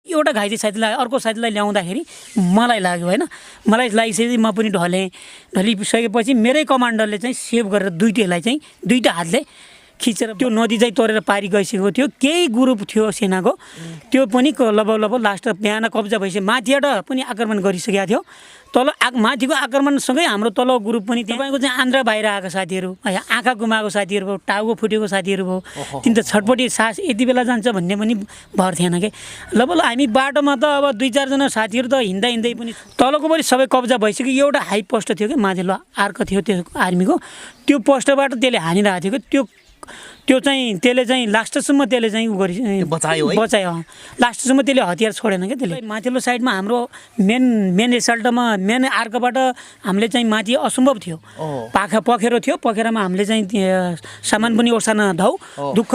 एउटा घाइते साथीलाई अर्को साथीलाई ल्याउँदाखेरि मलाई लाग्यो होइन, मलाई लागिसकेपछि म पनि ढलिसकेपछि मेरै कमान्डरले चाहिँ सेभ गरेर दुईटैलाई चाहिँ दुईटा हातले खिचेर त्यो नदी चाहिँ तरेर पारी गइसकेको थियो। केही ग्रुप थियो सेनाको, त्यो पनि लगभग लास्ट बिहान कब्जा भइसक्यो। माथिबाट पनि आक्रमण गरिसकेको थियो। तल माथिको आक्रमणसँगै हाम्रो तलको ग्रुप पनि तपाईँको चाहिँ आन्द्रा बाहिर आएको साथीहरू, आँखा गुमाएको साथीहरू भयो, टाउको फुटेको साथीहरू भयो। तिन त छटपटी सास यति बेला जान्छ भन्ने पनि भर थिएन कि। लगभग हामी बाटोमा त अब 2-4 जना साथीहरू त हिँड्दै पनि तलको पनि सबै कब्जा भइसक्यो। एउटा हाई पोस्ट थियो कि माथिल्लो आर्क थियो त्यो आर्मीको, त्यो पोस्टबाट त्यसले हानिरहेको थियो। त्यो चाहिँ त्यसले चाहिँ लास्टसम्म त्यसले चाहिँ उ गरि बचायो। लास्टसम्म त्यसले हतियार छोडेन क्या। त्यसले माथिल्लो साइडमा हाम्रो मेन एसल्टमा मेन आर्कबाट हामीले चाहिँ माथि असम्भव थियो, पखेरो थियो। पखेरामा हामीले चाहिँ सामान पनि ओसार्न दुःख,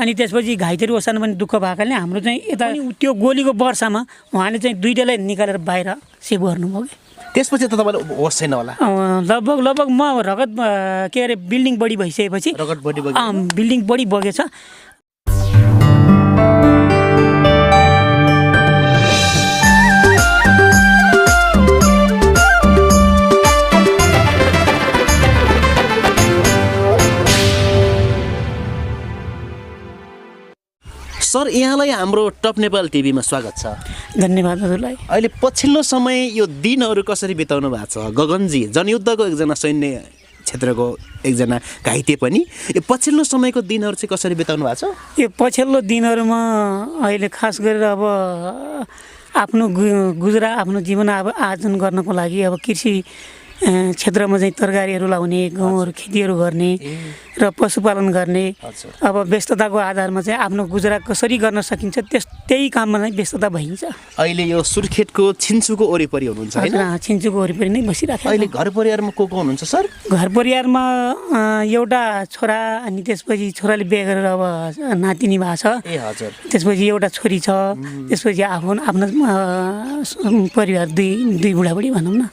अनि त्यसपछि घाइतेहरू ओसार्न पनि दुःख भएकाले हाम्रो चाहिँ यता त्यो गोलीको वर्षामा उहाँले चाहिँ दुईटालाई निकालेर बाहिर सेभ गर्नुभयो कि। त्यसपछि त तपाईँलाई होस छैन होला? लगभग म रगत के अरे बिल्डिङ बढी भइसकेपछि बिल्डिङ बढी बगेछ। सर, यहाँलाई हाम्रो टप नेपाल टिभीमा स्वागत छ। धन्यवाद हजुरलाई। अहिले पछिल्लो समय यो दिनहरू कसरी बिताउनु भएको छ? गगनजी जनयुद्धको एकजना सैन्य क्षेत्रको एकजना घाइते पनि, यो पछिल्लो समयको दिनहरू चाहिँ कसरी बिताउनु भएको छ? यो पछिल्लो दिनहरूमा अहिले खास गरेर अब आफ्नो आफ्नो जीवन अब आर्जन गर्नको लागि अब कृषि क्षेत्रमा चाहिँ तरकारीहरू लाउने, गहुँहरू खेतीहरू गर्ने र पशुपालन गर्ने। अब व्यस्तताको आधारमा चाहिँ आफ्नो गुजरात कसरी गर्न सकिन्छ त्यही काममा नै व्यस्तता भइन्छ। अहिले यो सुर्खेतको छिन्चुको वरिपरि हुनुहुन्छ हैन? छिन्चुको वरिपरि नै बसिराखेको। अहिले घर परिवारमा को हुनुहुन्छ सर? घर परिवारमा एउटा छोरा, अनि त्यसपछि छोराले बिहे गरेर अब नातिनी भएको छ। त्यसपछि एउटा छोरी छ। त्यसपछि आफ्नो परिवार दुई बुढाबुढी भनौँ न,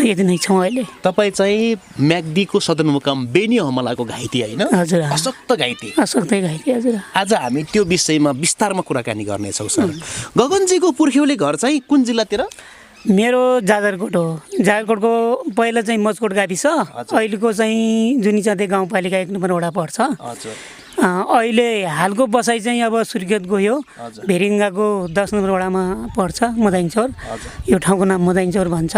यति नै छौँ अहिले। तपाईँ चाहिँ म्याग्दीको सदरमुकाम बेनी हमलाको घाइते होइन? हजुर, अशक्त घाइते। अशक्तै घाइते हजुर। आज हामी त्यो विषयमा विस्तारमा कुराकानी गर्नेछौँ सर। गगनजीको पुर्ख्यौली घर चाहिँ कुन जिल्लातिर? मेरो जाजरकोट हो। जाजरकोटको पहिला चाहिँ मजकोट गाविस, अहिलेको चाहिँ जुनिचाँदे गाउँपालिका 1 नम्बर वडा पर्छ। अहिले हालको बसाइ चाहिँ अब सुर्खेत गयो, भेरिङ्गाको 10 नम्बर वडामा पर्छ, मदाइनचौर। यो ठाउँको नाम मदाइनचौर भन्छ।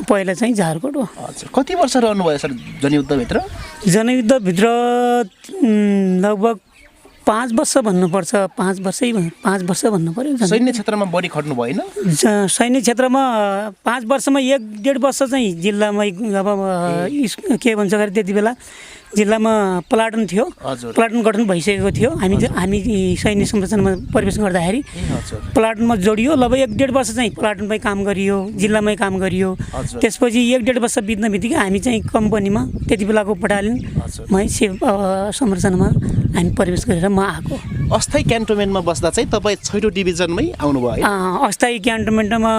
पहिला चाहिँ जाजरकोट हो। कति वर्ष रहनुभयो सर जनयुद्धभित्र? जनयुद्धभित्र लगभग 5 वर्ष भन्नुपर्छ। 5 वर्ष भन्नु पर्यो। सैन्य क्षेत्रमा बढी खट्नु भएन? सैन्य क्षेत्रमा 5 वर्षमा 1-1.5 वर्ष चाहिँ जिल्लामै अब के भन्छ अरे त्यति बेला जिल्लामा प्लाटुन थियो। प्लाटुन गठन भइसकेको थियो। हामी सैन्य संरचनामा प्रवेश गर्दाखेरि प्लाटुनमा जोडियो। लगभग 1-1.5 वर्ष चाहिँ प्लाटुनमै काम गरियो, जिल्लामै काम गरियो। त्यसपछि 1-1.5 वर्ष बित्न बित्तिकै हामी चाहिँ कम्पनीमा त्यति बेलाको बटालियनमै संरचनामा हामी प्रवेश गरेर म आएको। अस्थायी क्यान्टोनमेन्टमा बस्दा चाहिँ तपाईँ 6औं डिभिजनमै आउनुभयो? अस्थायी क्यान्टोनमेन्टमा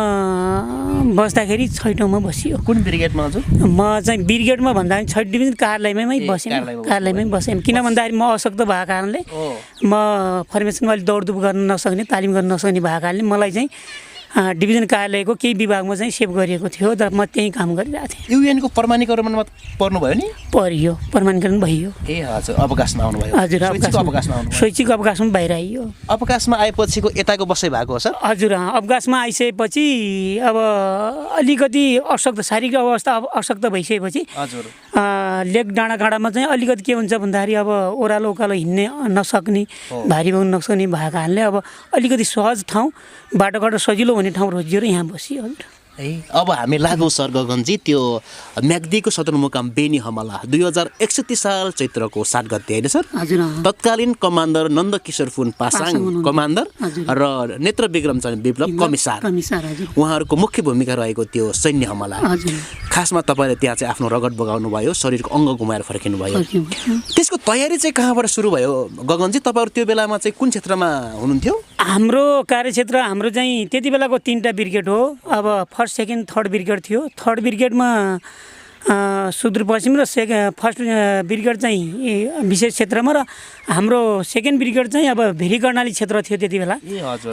बस्दाखेरि 6औँमा बसियो। कुन ब्रिगेडमा हजुर? म चाहिँ ब्रिगेडमा भन्दाखेरि 6 डिभिजन कार्यालयमै कार्यालयमै बसेँ। किन भन्दाखेरि म अशक्त भएको कारणले, म फर्मेसनमा अलिक दौडधुप गर्न नसक्ने, तालिम गर्न नसक्ने भएको कारणले मलाई चाहिँ डिभिजन कार्यालयको केही विभागमा चाहिँ सेभ गरिएको थियो, तर म त्यहीँ काम गरिरहेको थिएँ। युएनको प्रमाणीकरणमा पर्नुभयो नि? परियो, प्रमाणीकरण भइयो। हजुर, अवकाशमा आउनुभयो? हजुर, शैक्षिक अवकाशमा बाहिर आइयो। अवकाशमा आएपछिको यताको बसाइ भएको हो सर? हजुर, अवकाशमा आइसकेपछि अब अलिकति अशक्त, शारीरिक अवस्था अशक्त भइसकेपछि लेक डाँडाकाँडामा चाहिँ अलिकति के हुन्छ भन्दाखेरि अब ओह्रालो उकालो हिँड्ने नसक्ने, भारी बोक्न नसक्ने भएको कारणले अब अलिकति सहज ठाउँ, बाटोघाटो सजिलो हुने ठाउँ रोजियो र यहाँ बसियो। अब हामी लागौँ सर गगनजी त्यो म्याग्दीको सदरमुकाम बेनी हमला 2061 साल चैत्रको 7 गते होइन सर? हजुर। तत्कालीन कमान्डर नन्दकिशोर फुन पासाङ कमान्डर र नेत्र विक्रम चन्द्र विप्लव कमिसार, उहाँहरूको मुख्य भूमिका रहेको त्यो सैन्य हमला। खासमा तपाईँले त्यहाँ चाहिँ आफ्नो रगत बगाउनु भयो, शरीरको अङ्ग गुमाएर फर्किनु भयो। त्यसको तयारी चाहिँ कहाँबाट सुरु भयो गगनजी? तपाईँहरू त्यो बेलामा चाहिँ कुन क्षेत्रमा हुनुहुन्थ्यो? हाम्रो कार्यक्षेत्र हाम्रो चाहिँ त्यति बेलाको 3टा ब्रिगेड हो। अब फर्स्ट, सेकेन्ड, थर्ड ब्रिगेड थियो। थर्ड ब्रिगेडमा सुदूरपश्चिम र फर्स्ट ब्रिगेड चाहिँ विशेष क्षेत्रमा र हाम्रो सेकेन्ड ब्रिगेड चाहिँ अब भेरी कर्णाली क्षेत्र थियो त्यति बेला।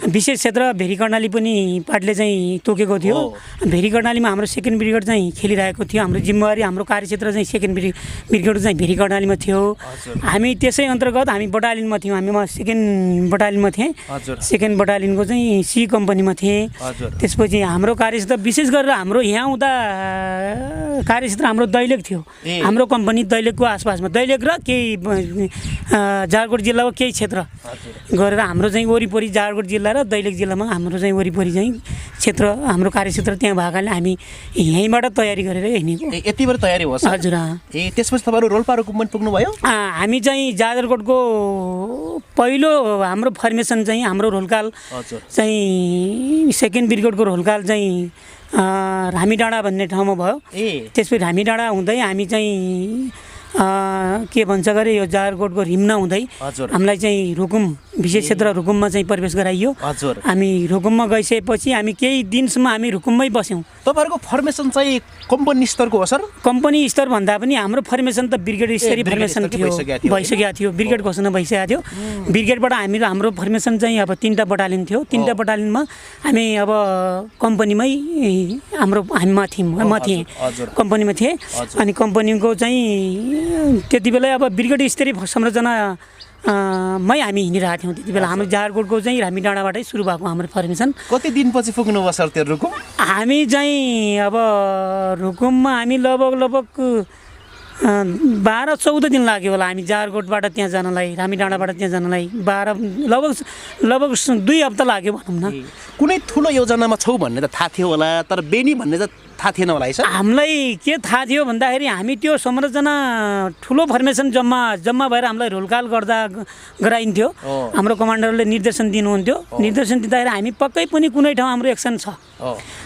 विशेष क्षेत्र भेरी कर्णाली पनि पार्टीले चाहिँ तोकेको थियो। भेरी कर्णालीमा हाम्रो सेकेन्ड ब्रिगेड चाहिँ खेलिरहेको थियो। हाम्रो जिम्मेवारी हाम्रो कार्यक्षेत्र चाहिँ सेकेन्ड ब्रिगेड चाहिँ भेरी कर्णालीमा थियो। हामी त्यसै अन्तर्गत हामी बटालियनमा थियौँ। हामी म सेकेन्ड बटालियनमा थिएँ। सेकेन्ड बटालियनको चाहिँ सी कम्पनीमा थिएँ। त्यसपछि हाम्रो कार्यक्षेत्र विशेष गरेर हाम्रो यहाँ आउँदा कार्यक्षेत्र हाम्रो दैलेख थियो। हाम्रो कम्पनी दैलेखको आसपासमा दैलेख र केही जाजरकोट जिल्लाको केही क्षेत्र गरेर हाम्रो चाहिँ वरिपरि जाजरकोट जिल्ला र दैलेख जिल्लामा हाम्रो चाहिँ वरिपरि चाहिँ क्षेत्र हाम्रो कार्यक्षेत्र त्यहाँ भएकाले हामी यहीँबाट तयारी गरेर हिँडेको। यति बेर तयारी होस्? हजुर। त्यसपछि तपाईँहरू रोल्पा रुकुम पनि पुग्नुभयो? हामी चाहिँ जाजरकोटको पहिलो हाम्रो फर्मेसन चाहिँ हाम्रो रोलकाल चाहिँ सेकेन्ड ब्रिगेडको रोलकाल चाहिँ रामीडाँडा भन्ने ठाउँमा भयो। त्यसपछि रामीडाँडा हुँदै हामी चाहिँ के भन्छ गरे यो जाजरकोटको रिम्ना हुँदै हामीलाई चाहिँ रुकुम विशेष क्षेत्र रुकुममा चाहिँ प्रवेश गराइयो। हामी रुकुममा गइसकेपछि हामी केही दिनसम्म हामी रुकुममै बस्यौँ। तपाईँहरूको फर्मेसन चाहिँ कम्पनी स्तरको हो सर? कम्पनी स्तर भन्दा पनि हाम्रो फर्मेसन त ब्रिगेड स्तरीय फर्मेसन थियो, भइसकेको थियो। ब्रिगेड घोषणा भइसकेको थियो। ब्रिगेडबाट हाम्रो फर्मेसन चाहिँ अब 3टा बटालियन थियो। 3टा बटालियनमा हामी अब कम्पनीमै हामी म थिएँ कम्पनीमा थिएँ। अनि कम्पनीको चाहिँ त्यति बेला अब ब्रिगेड स्तरीय संरचना मै हामी हिँडिरहेको थियौँ। त्यति बेला हाम्रो जाजरकोटको चाहिँ रामीडाँडाबाटै सुरु भएको हाम्रो फर्मेसन। कति दिनपछि पुग्नुभयो सर त्यो रुकुम? हामी चाहिँ अब रुकुममा हामी लगभग 12-14 दिन लाग्यो होला हामी जाजरकोटबाट त्यहाँ जानलाई, रामीडाँडाबाट त्यहाँ जानलाई लगभग 2 हप्ता लाग्यो भनौँ न। कुनै ठुलो योजनामा छौ भन्ने त थाहा थियो होला, तर बेनी भन्ने त थाहा थिएन होला है सर? हामीलाई के थाहा थियो भन्दाखेरि हामी त्यो संरचना ठुलो फर्मेसन जम्मा भएर हामीलाई रोलकाल गराइन्थ्यो। हाम्रो कमान्डरले निर्देशन दिनुहुन्थ्यो। निर्देशन दिँदाखेरि हामी पक्कै पनि कुनै ठाउँ हाम्रो एक्सन छ,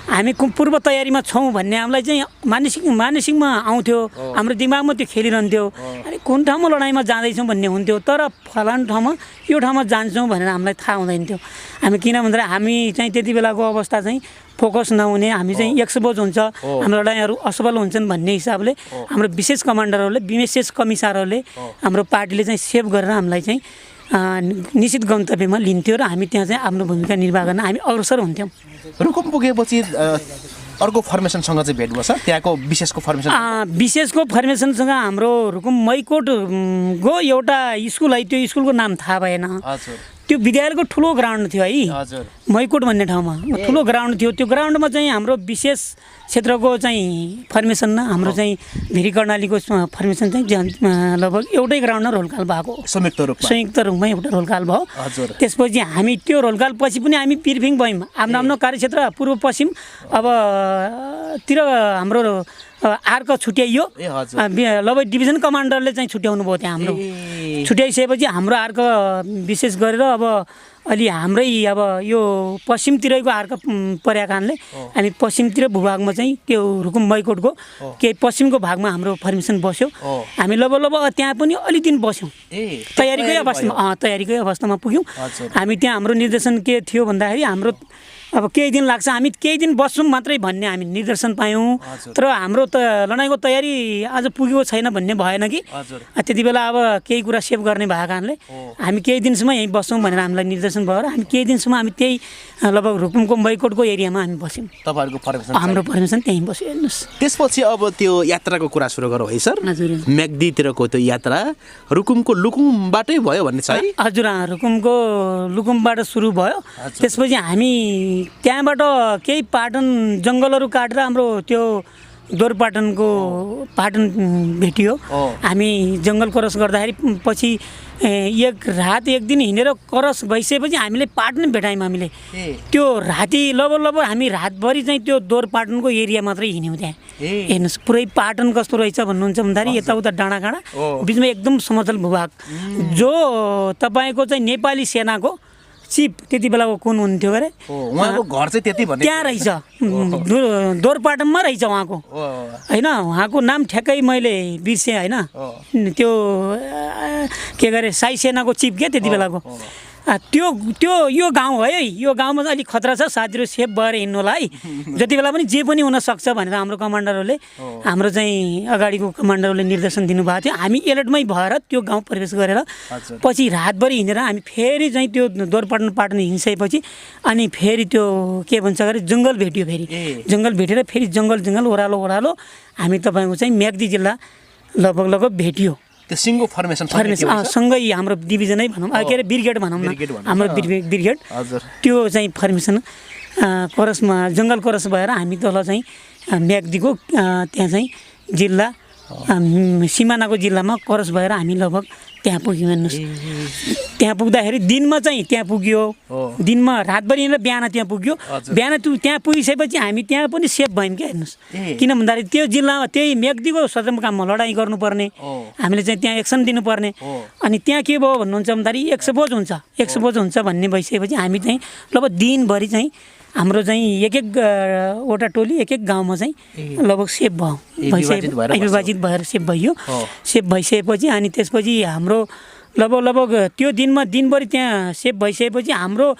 हामी पूर्व तयारीमा छौँ भन्ने हामीलाई चाहिँ मानसिकमा आउँथ्यो। हाम्रो दिमागमा त्यो खेलिरहन्थ्यो। अनि कुन ठाउँमा लडाइँमा जाँदैछौँ भन्ने हुन्थ्यो। तर फलानु ठाउँमा यो ठाउँमा जान्छौँ भनेर हामीलाई थाहा हुँदैन थियो। हामी किन भन्दा हामी चाहिँ त्यति बेलाको अवस्था चाहिँ फोकस नहुने, हामी चाहिँ एक्सपोज हुन्छ, हाम्रो लडाइँहरू असफल हुन्छन् भन्ने हिसाबले हाम्रो विशेष कमान्डरहरूले विशेष कमिसारहरूले हाम्रो पार्टीले चाहिँ सेभ गरेर हामीलाई चाहिँ निश्चित गन्तव्यमा लिन्थ्यो र हामी त्यहाँ चाहिँ आफ्नो भूमिका निर्वाह गर्न हामी अग्रसर हुन्थ्यौँ। रुकुम पुगेपछि अर्को फर्मेसनसँग चाहिँ भेट भयो सर? त्यहाँको विशेषको फर्मेसन? विशेषको फर्मेसनसँग हाम्रो रुकुम मैकोटको एउटा स्कुल है, त्यो स्कुलको नाम थाहा भएन। त्यो विद्यालयको ठुलो ग्राउन्ड थियो है, मैकोट भन्ने ठाउँमा ठुलो ग्राउन्ड थियो। त्यो ग्राउन्डमा चाहिँ हाम्रो विशेष क्षेत्रको चाहिँ फर्मेसन हाम्रो चाहिँ भेरी कर्णालीको फर्मेसन चाहिँ लगभग एउटै ग्राउन्डमा रोलकाल भएको, संयुक्त रूपमा एउटा रोलकाल भयो। त्यसपछि हामी त्यो रोलकाल पछि पनि हामी पिरफिङ भयौँ। आफ्नो कार्यक्षेत्र पूर्व पश्चिम अब तिर हाम्रो आर्क छुट्याइयो। लगभग डिभिजन कमान्डरले चाहिँ छुट्याउनु भयो त्यहाँ हाम्रो। छुट्याइसकेपछि हाम्रो आर्क विशेष गरेर अब अलि हाम्रै अब यो पश्चिमतिरैको आर्क परेका कारणले हामी पश्चिमतिर भूभागमा चाहिँ त्यो रुकुम मैकोटको केही पश्चिमको भागमा हाम्रो फर्मेसन बस्यो। हामी लगभग त्यहाँ पनि अलि दिन बस्यौँ। तयारीकै अवस्थामा पुग्यौँ हामी। त्यहाँ हाम्रो निर्देशन के थियो भन्दाखेरि हाम्रो अब केही दिन लाग्छ, हामी केही दिन बस्छौँ मात्रै भन्ने हामी निर्देशन पायौँ। तर हाम्रो लडाइँको तयारी आज पुगेको छैन भन्ने भएन कि त्यति बेला अब केही कुरा सेभ गर्ने भएको कारणले हामी केही दिनसम्म यहीँ बस्छौँ भनेर हामीलाई निर्देशन भयो र हामी केही दिनसम्म हामी त्यही लगभग रुकुमको मैकोटको एरियामा हामी बस्यौँ। तपाईँहरूको फर्मेसन? हाम्रो फर्मेसन त्यहीँ बस्यो। हेर्नुहोस्, त्यसपछि अब त्यो यात्राको कुरा सुरु गरौँ है सर? हजुर। म्याग्दीतिरको त्यो यात्रा रुकुमको लुकुमबाटै भयो भन्ने छ है? हजुर, रुकुमको लुकुमबाट सुरु भयो। त्यसपछि हामी त्यहाँबाट केही पाटन जङ्गलहरू काटेर हाम्रो त्यो दोरपाटनको पाटन भेटियो। हामी जङ्गल क्रस गर्दाखेरि पछि एक दिन हिँडेर क्रस भइसकेपछि हामीले पाटन भेटायौँ। हामीले त्यो राति लगभग हामी रातभरि चाहिँ त्यो दोरपाटनको एरिया मात्रै हिँड्यौँ। त्यहाँ हेर्नुहोस् पुरै पाटन कस्तो रहेछ भन्नुहुन्छ भन्दाखेरि यताउता डाँडाकाँडा बिचमा एकदम समतल भूभाग। जो तपाईँको चाहिँ नेपाली सेनाको चिफ त्यति बेलाको कुन हुन्थ्यो अरे, उहाँको घर चाहिँ त्यति भन्ने त्यहाँ रहेछ, दोरपाटनमा रहेछ उहाँको होइन। उहाँको नाम ठ्याक्कै मैले बिर्सेँ होइन। त्यो के गरे साई सेनाको चिफ क्या त्यति बेलाको। त्यो त्यो यो गाउँ है, यो गाउँमा चाहिँ अलिक खतरा छ, साथीहरू सेफ भएर हिँड्नु होला है। जति बेला पनि जे पनि हुनसक्छ भनेर हाम्रो कमान्डरहरूले, हाम्रो चाहिँ अगाडिको कमान्डरहरूले निर्देशन दिनुभएको थियो। हामी एलर्टमै भएर त्यो गाउँ प्रवेश गरेर पछि रातभरि हिँडेर हामी फेरि चाहिँ त्यो दोरपाटन हिँडिसकेपछि अनि फेरि त्यो के भन्छ अरे जङ्गल भेट्यो। फेरि जङ्गल भेटेर फेरि जङ्गल ओह्रालो हामी तपाईँको चाहिँ म्याग्दी जिल्ला लगभग भेटियो। त्यो सिङ्गो फर्मेसन सँगै हाम्रो डिभिजनै भनौँ, के अरे ब्रिगेड भनौँ न, हाम्रो ब्रिगेड त्यो चाहिँ फर्मेसन कोरसमा जङ्गल कोरस भएर हामी तल चाहिँ म्याग्दीको त्यहाँ चाहिँ जिल्ला सिमानाको जिल्लामा कोरस भएर हामी लगभग त्यहाँ पुग्यौँ। हेर्नुहोस्, त्यहाँ पुग्दाखेरि दिनमा चाहिँ त्यहाँ पुग्यो, दिनमा रातभरि हिँडेर बिहान त्यहाँ पुग्यो। बिहान त्यहाँ पुगिसकेपछि हामी त्यहाँ पनि सेफ भयौँ क्या। हेर्नुहोस्, किन भन्दाखेरि त्यो जिल्लामा त्यही म्याग्दीको सदरमुकाममा लडाइँ गर्नुपर्ने, हामीले चाहिँ त्यहाँ एक्सन दिनुपर्ने। अनि त्यहाँ के भयो भन्नुहुन्छ भन्दाखेरि एक्सपोज हुन्छ भन्ने भइसकेपछि हामी चाहिँ लगभग दिनभरि चाहिँ हाम्रो चाहिँ एक वटा टोली एक गाउँमा चाहिँ लगभग सेफ विभाजित भएर सेफ भइयो। सेफ भइसकेपछि अनि त्यसपछि हाम्रो लगभग त्यो दिनभरि त्यहाँ सेफ भइसकेपछि हाम्रो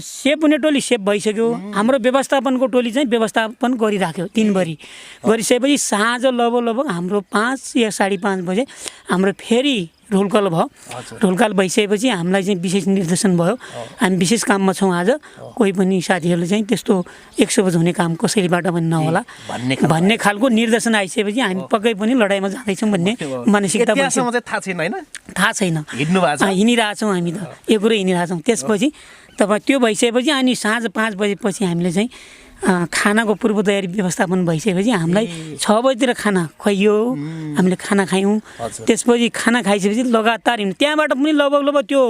सेफ हुने टोली सेफ भइसक्यो। हाम्रो व्यवस्थापनको टोली चाहिँ व्यवस्थापन गरिराख्यो दिनभरि। गरिसकेपछि साँझ लगभग हाम्रो 5 या 5:30 बजे हाम्रो फेरि रोल कल भयो। रोल कल भइसकेपछि हामीलाई चाहिँ विशेष निर्देशन भयो, हामी विशेष काममा छौँ आज, कोही पनि साथीहरूले चाहिँ त्यस्तो 100 हुने काम कसैबाट पनि नहोला भन्ने खालको निर्देशन आइसकेपछि हामी पक्कै पनि लडाइँमा जाँदैछौँ भन्ने मानसिकता थाहा छैन, हिँडिरहेछौँ हामी त यो कुरो हिँडिरहेछौँ। त्यसपछि तपाईँ त्यो भइसकेपछि अनि साँझ 5 बजेपछि हामीले चाहिँ खानाको पूर्व तयारी व्यवस्थापन भइसकेपछि हामीलाई 6 बजीतिर खाना खुवाइयो। हामीले खाना खायौँ। त्यसपछि खाना खाइसकेपछि लगातार हिँड्नु। त्यहाँबाट पनि लगभग त्यो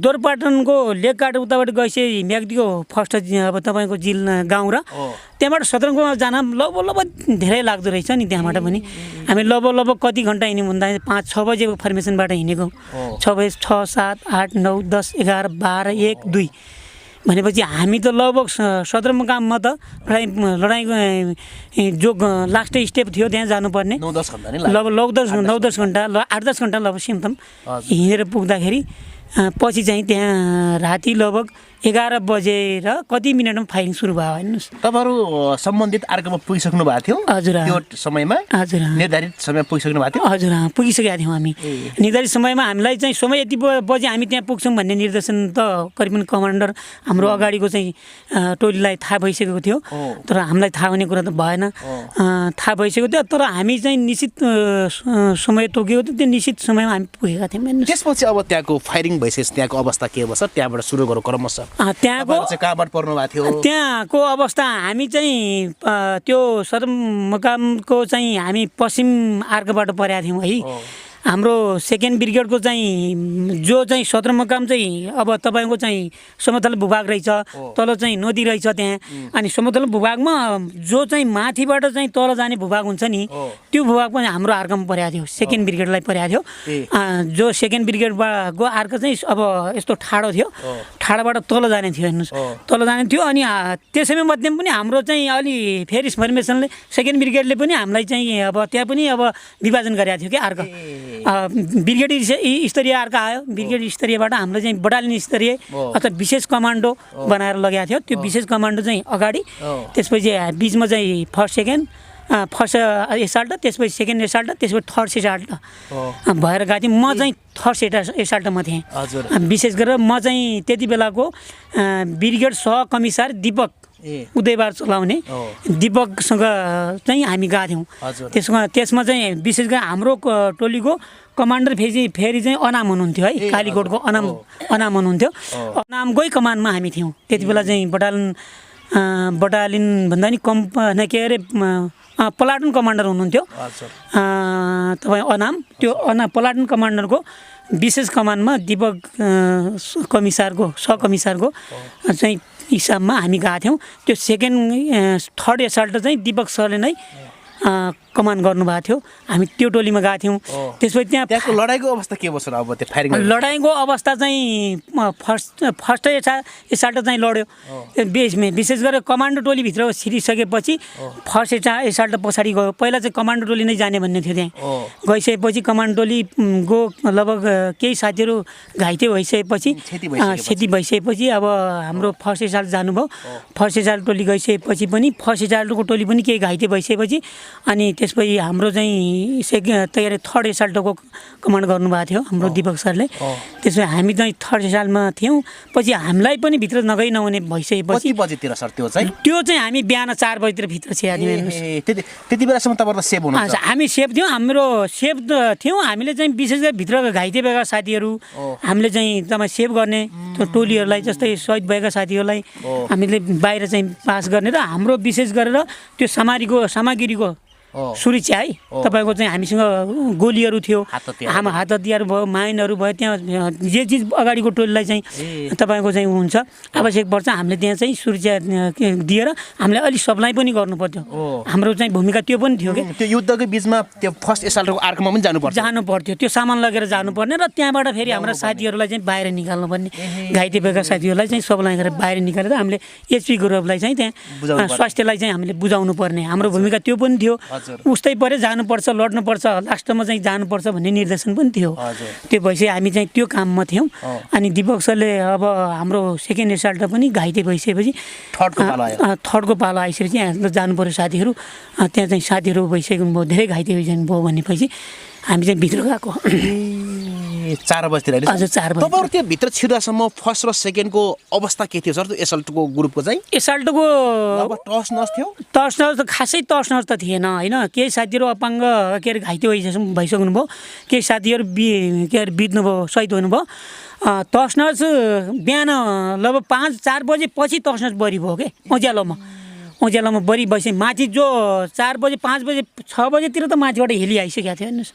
दोरपाटनको लेकबाट उताबाट गएपछि म्याग्दीको फर्स्ट अब तपाईँको गाउँ र त्यहाँबाट सदरमुकाममा जान लगभग धेरै लाग्दो रहेछ नि। त्यहाँबाट पनि हामी लगभग कति घन्टा हिँड्यौँ भन्दाखेरि 5-6 बजेको फर्मेसनबाट हिँडेको। 6 बजे 6, 7, 8, 9, 10, 11, 12, 1, 2 भनेपछि हामी त लगभग सदरमुकाममा त लडाइँ जो लास्ट स्टेप थियो त्यहाँ जानुपर्ने 9-10 घन्टा 8-10 घन्टा लगभग सिमतम हिँडेर पुग्दाखेरि पछि चाहिँ त्यहाँ राति लगभग 11 बजेर कति मिनटमा फायरिङ सुरु भयो। हेर्नुहोस्, तपाईँहरू सम्बन्धित अर्कोमा पुगिसक्नु भएको थियो? हजुर, त्यो समयमा निर्धारित समय पुगिसक्नु भएको थियो? हजुर, पुगिसकेका थियौँ हामी। निर्धारित समयमा हामीलाई चाहिँ समय यति बजे हामी त्यहाँ पुग्छौँ भन्ने निर्देशन त करिबन कमान्डर हाम्रो अगाडिको चाहिँ टोलीलाई थाहा भइसकेको थियो। तर हामीलाई थाहा हुने कुरा त भएन, थाहा भइसकेको थियो। तर हामी चाहिँ निश्चित समय तोकेको थियो, त्यो निश्चित समयमा हामी पुगेका थियौँ। त्यसपछि अब त्यहाँको फायरिङ भइसकेपछि त्यहाँको अवस्था के भयो सर? त्यहाँबाट सुरु गरौँ क्रमशः। त्यहाँको अवस्था हामी चाहिँ त्यो सदरमुकामको चाहिँ हामी पश्चिम आर्कबाट परेका थियौँ है। हाम्रो सेकेन्ड ब्रिगेडको चाहिँ जो चाहिँ सदरमुकाम चाहिँ अब तपाईँको चाहिँ समतल भूभाग रहेछ, तल चाहिँ नदी रहेछ त्यहाँ। अनि समतल भूभागमा जो चाहिँ माथिबाट चाहिँ तल जाने भूभाग हुन्छ नि, त्यो भूभाग पनि हाम्रो आर्कमा परेको थियो, सेकेन्ड ब्रिगेडलाई परेको थियो। जो सेकेन्ड ब्रिगेडको आर्क चाहिँ अब यस्तो ठाडो थियो, ठाडोबाट तल जाने थियो। हेर्नुहोस्, तल जाने थियो। अनि त्यसैमा मध्ये पनि हाम्रो चाहिँ अलि फेरि फर्मेसनले सेकेन्ड ब्रिगेडले पनि हामीलाई चाहिँ अब त्यहाँ पनि अब विभाजन गरेको थियो कि आर्क। ब्रिगेड स्तरीय अर्को आयो। ब्रिगेड स्तरीयबाट हाम्रो चाहिँ बटालियन स्तरीय अथवा विशेष कमान्डो बनाएर लगाएको थियो। त्यो विशेष कमान्डो चाहिँ अगाडि, त्यसपछि बिचमा चाहिँ फर्स्ट एसाल्ट, त्यसपछि सेकेन्ड एसाल्ट, त्यसपछि थर्ड एसाल्ट भएर गएको थिएँ। म चाहिँ थर्ड एसाल्टमा थिएँ। विशेष गरेर म चाहिँ त्यति बेलाको ब्रिगेड सह कमिसार दीपक उदयबार चलाउने दीपकसँग चाहिँ हामी गएको थियौँ। त्यसमा चाहिँ विशेष गरी हाम्रो टोलीको कमान्डर फेरि चाहिँ अनाम हुनुहुन्थ्यो है, कालीकोटको अनाम हुनुहुन्थ्यो। अनामकै कमानमा हामी थियौँ त्यति बेला चाहिँ। बटालियन भन्दा नि के अरे प्लाटुन कमान्डर हुनुहुन्थ्यो तपाईँ अनाम। त्यो प्लाटुन कमान्डरको विशेष कमानमा दीपक सहकमिसारको चाहिँ हिसाबमा हामी गएको थियौँ। त्यो थर्ड एसाल्ट चाहिँ दीपक सरले नै कमान्ड गर्नुभएको थियो हामी त्यो टोलीमा गएको थियौँ त्यसपछि त्यहाँको लडाइँको अवस्था के भयो सर अब त्यो फायरिङ लडाइँको अवस्था चाहिँ फर्स्ट एसाल्ट चाहिँ लड्यो विशेष गरेर कमान्डो टोलीभित्र छिरिसकेपछि फर्स्ट एसाल्ट पछाडि गयो पहिला चाहिँ कमान्डो टोली नै जाने भन्ने थियो त्यहाँ गइसकेपछि कमान्डो टोली गयो लगभग केही साथीहरू घाइते भइसकेपछि क्षति भइसकेपछि अब हाम्रो फर्स्ट एसाल्ट जानुभयो फर्स्ट एसाल्ट टोली गइसकेपछि पनि फर्स्ट एसाल्टको टोली पनि केही घाइते भइसकेपछि अनि त्यसपछि हाम्रो चाहिँ तयारी थर्ड एसाल्टको कमान्ड गर्नुभएको थियो हाम्रो दिपक सरले त्यसपछि हामी चाहिँ थर्ड एसाल्टमा थियौँ पछि हामीलाई पनि भित्र नगई नहुने भइसकेपछि बजेतिर सर त्यो चाहिँ हामी बिहान 4 बजीतिर भित्र त्यति बेलासम्म तपाईँहरू सेफ हुनुहुन्छ हामी सेफ थियौँ हाम्रो सेफ थियौँ हामीले चाहिँ विशेष गरी भित्र घाइते भएका साथीहरू हामीले चाहिँ तपाईँ सेभ गर्ने टोलीहरूलाई जस्तै शहीद भएका साथीहरूलाई हामीले बाहिर चाहिँ पास गर्ने र हाम्रो विशेष गरेर त्यो सामग्रीको सुरक्षा है तपाईँको चाहिँ हामीसँग गोलीहरू थियो हाम्रो हात हतियार भयो माइनहरू भयो त्यहाँ जे चिज अगाडिको टोलीलाई चाहिँ तपाईँको चाहिँ हुन्छ आवश्यक पर्छ हामीले त्यहाँ चाहिँ सुरक्षा दिएर हामीले अलिक सप्लाई पनि गर्नु पर्थ्यो हाम्रो चाहिँ भूमिका त्यो पनि थियो कि त्यो युद्धको बिचमा त्यो फर्स्ट एसाल्टको आर्कमा पनि जानु पर्थ्यो त्यो सामान लगेर जानुपर्ने र त्यहाँबाट फेरि हाम्रो साथीहरूलाई चाहिँ बाहिर निकाल्नुपर्ने घाइते भएका साथीहरूलाई चाहिँ सप्लाई गरेर बाहिर निकालेर हामीले एचपी ग्रुपलाई चाहिँ त्यहाँ स्वास्थ्यलाई चाहिँ हामीले बुझाउनु पर्ने हाम्रो भूमिका त्यो पनि थियो उस्तै परे जानुपर्छ लड्नुपर्छ लास्टमा चाहिँ जानुपर्छ भन्ने निर्देशन पनि थियो त्यो भएपछि हामी चाहिँ त्यो काममा थियौँ अनि दिपक सरले अब हाम्रो सेकेन्ड एसाल्ट पनि घाइते भइसकेपछि थर्डको पालो आइसकेपछि यहाँ जानु पर्यो साथीहरू त्यहाँ चाहिँ साथीहरू भइसक्नु भयो धेरै घाइते भइसक्नु भयो भनेपछि हामी चाहिँ भित्र गएको 4 बजीतिर हजुर 4 बजी तपाईँहरू त्यो भित्र छिर्दासम्म फर्स्ट र सेकेन्डको अवस्था के थियो सर त्यो एसाल्टको ग्रुपको चाहिँ एसाल्टको टस नस थियो टस नस त खासै टस नस त थिएन होइन केही साथीहरू अपाङ्ग के अरे घाइते भइसक्नु भयो केही साथीहरू के अरे बित्नुभयो शहीद हुनुभयो टस नस बिहान लगभग 4 बजेपछि टस नस बढी भयो के उज्यालोमा बढी भइसक्यो माथि जो 4 बजे 5 बजे 6 बजेतिर त माथिबाट हेली आइसकेको थियो हेर्नुहोस्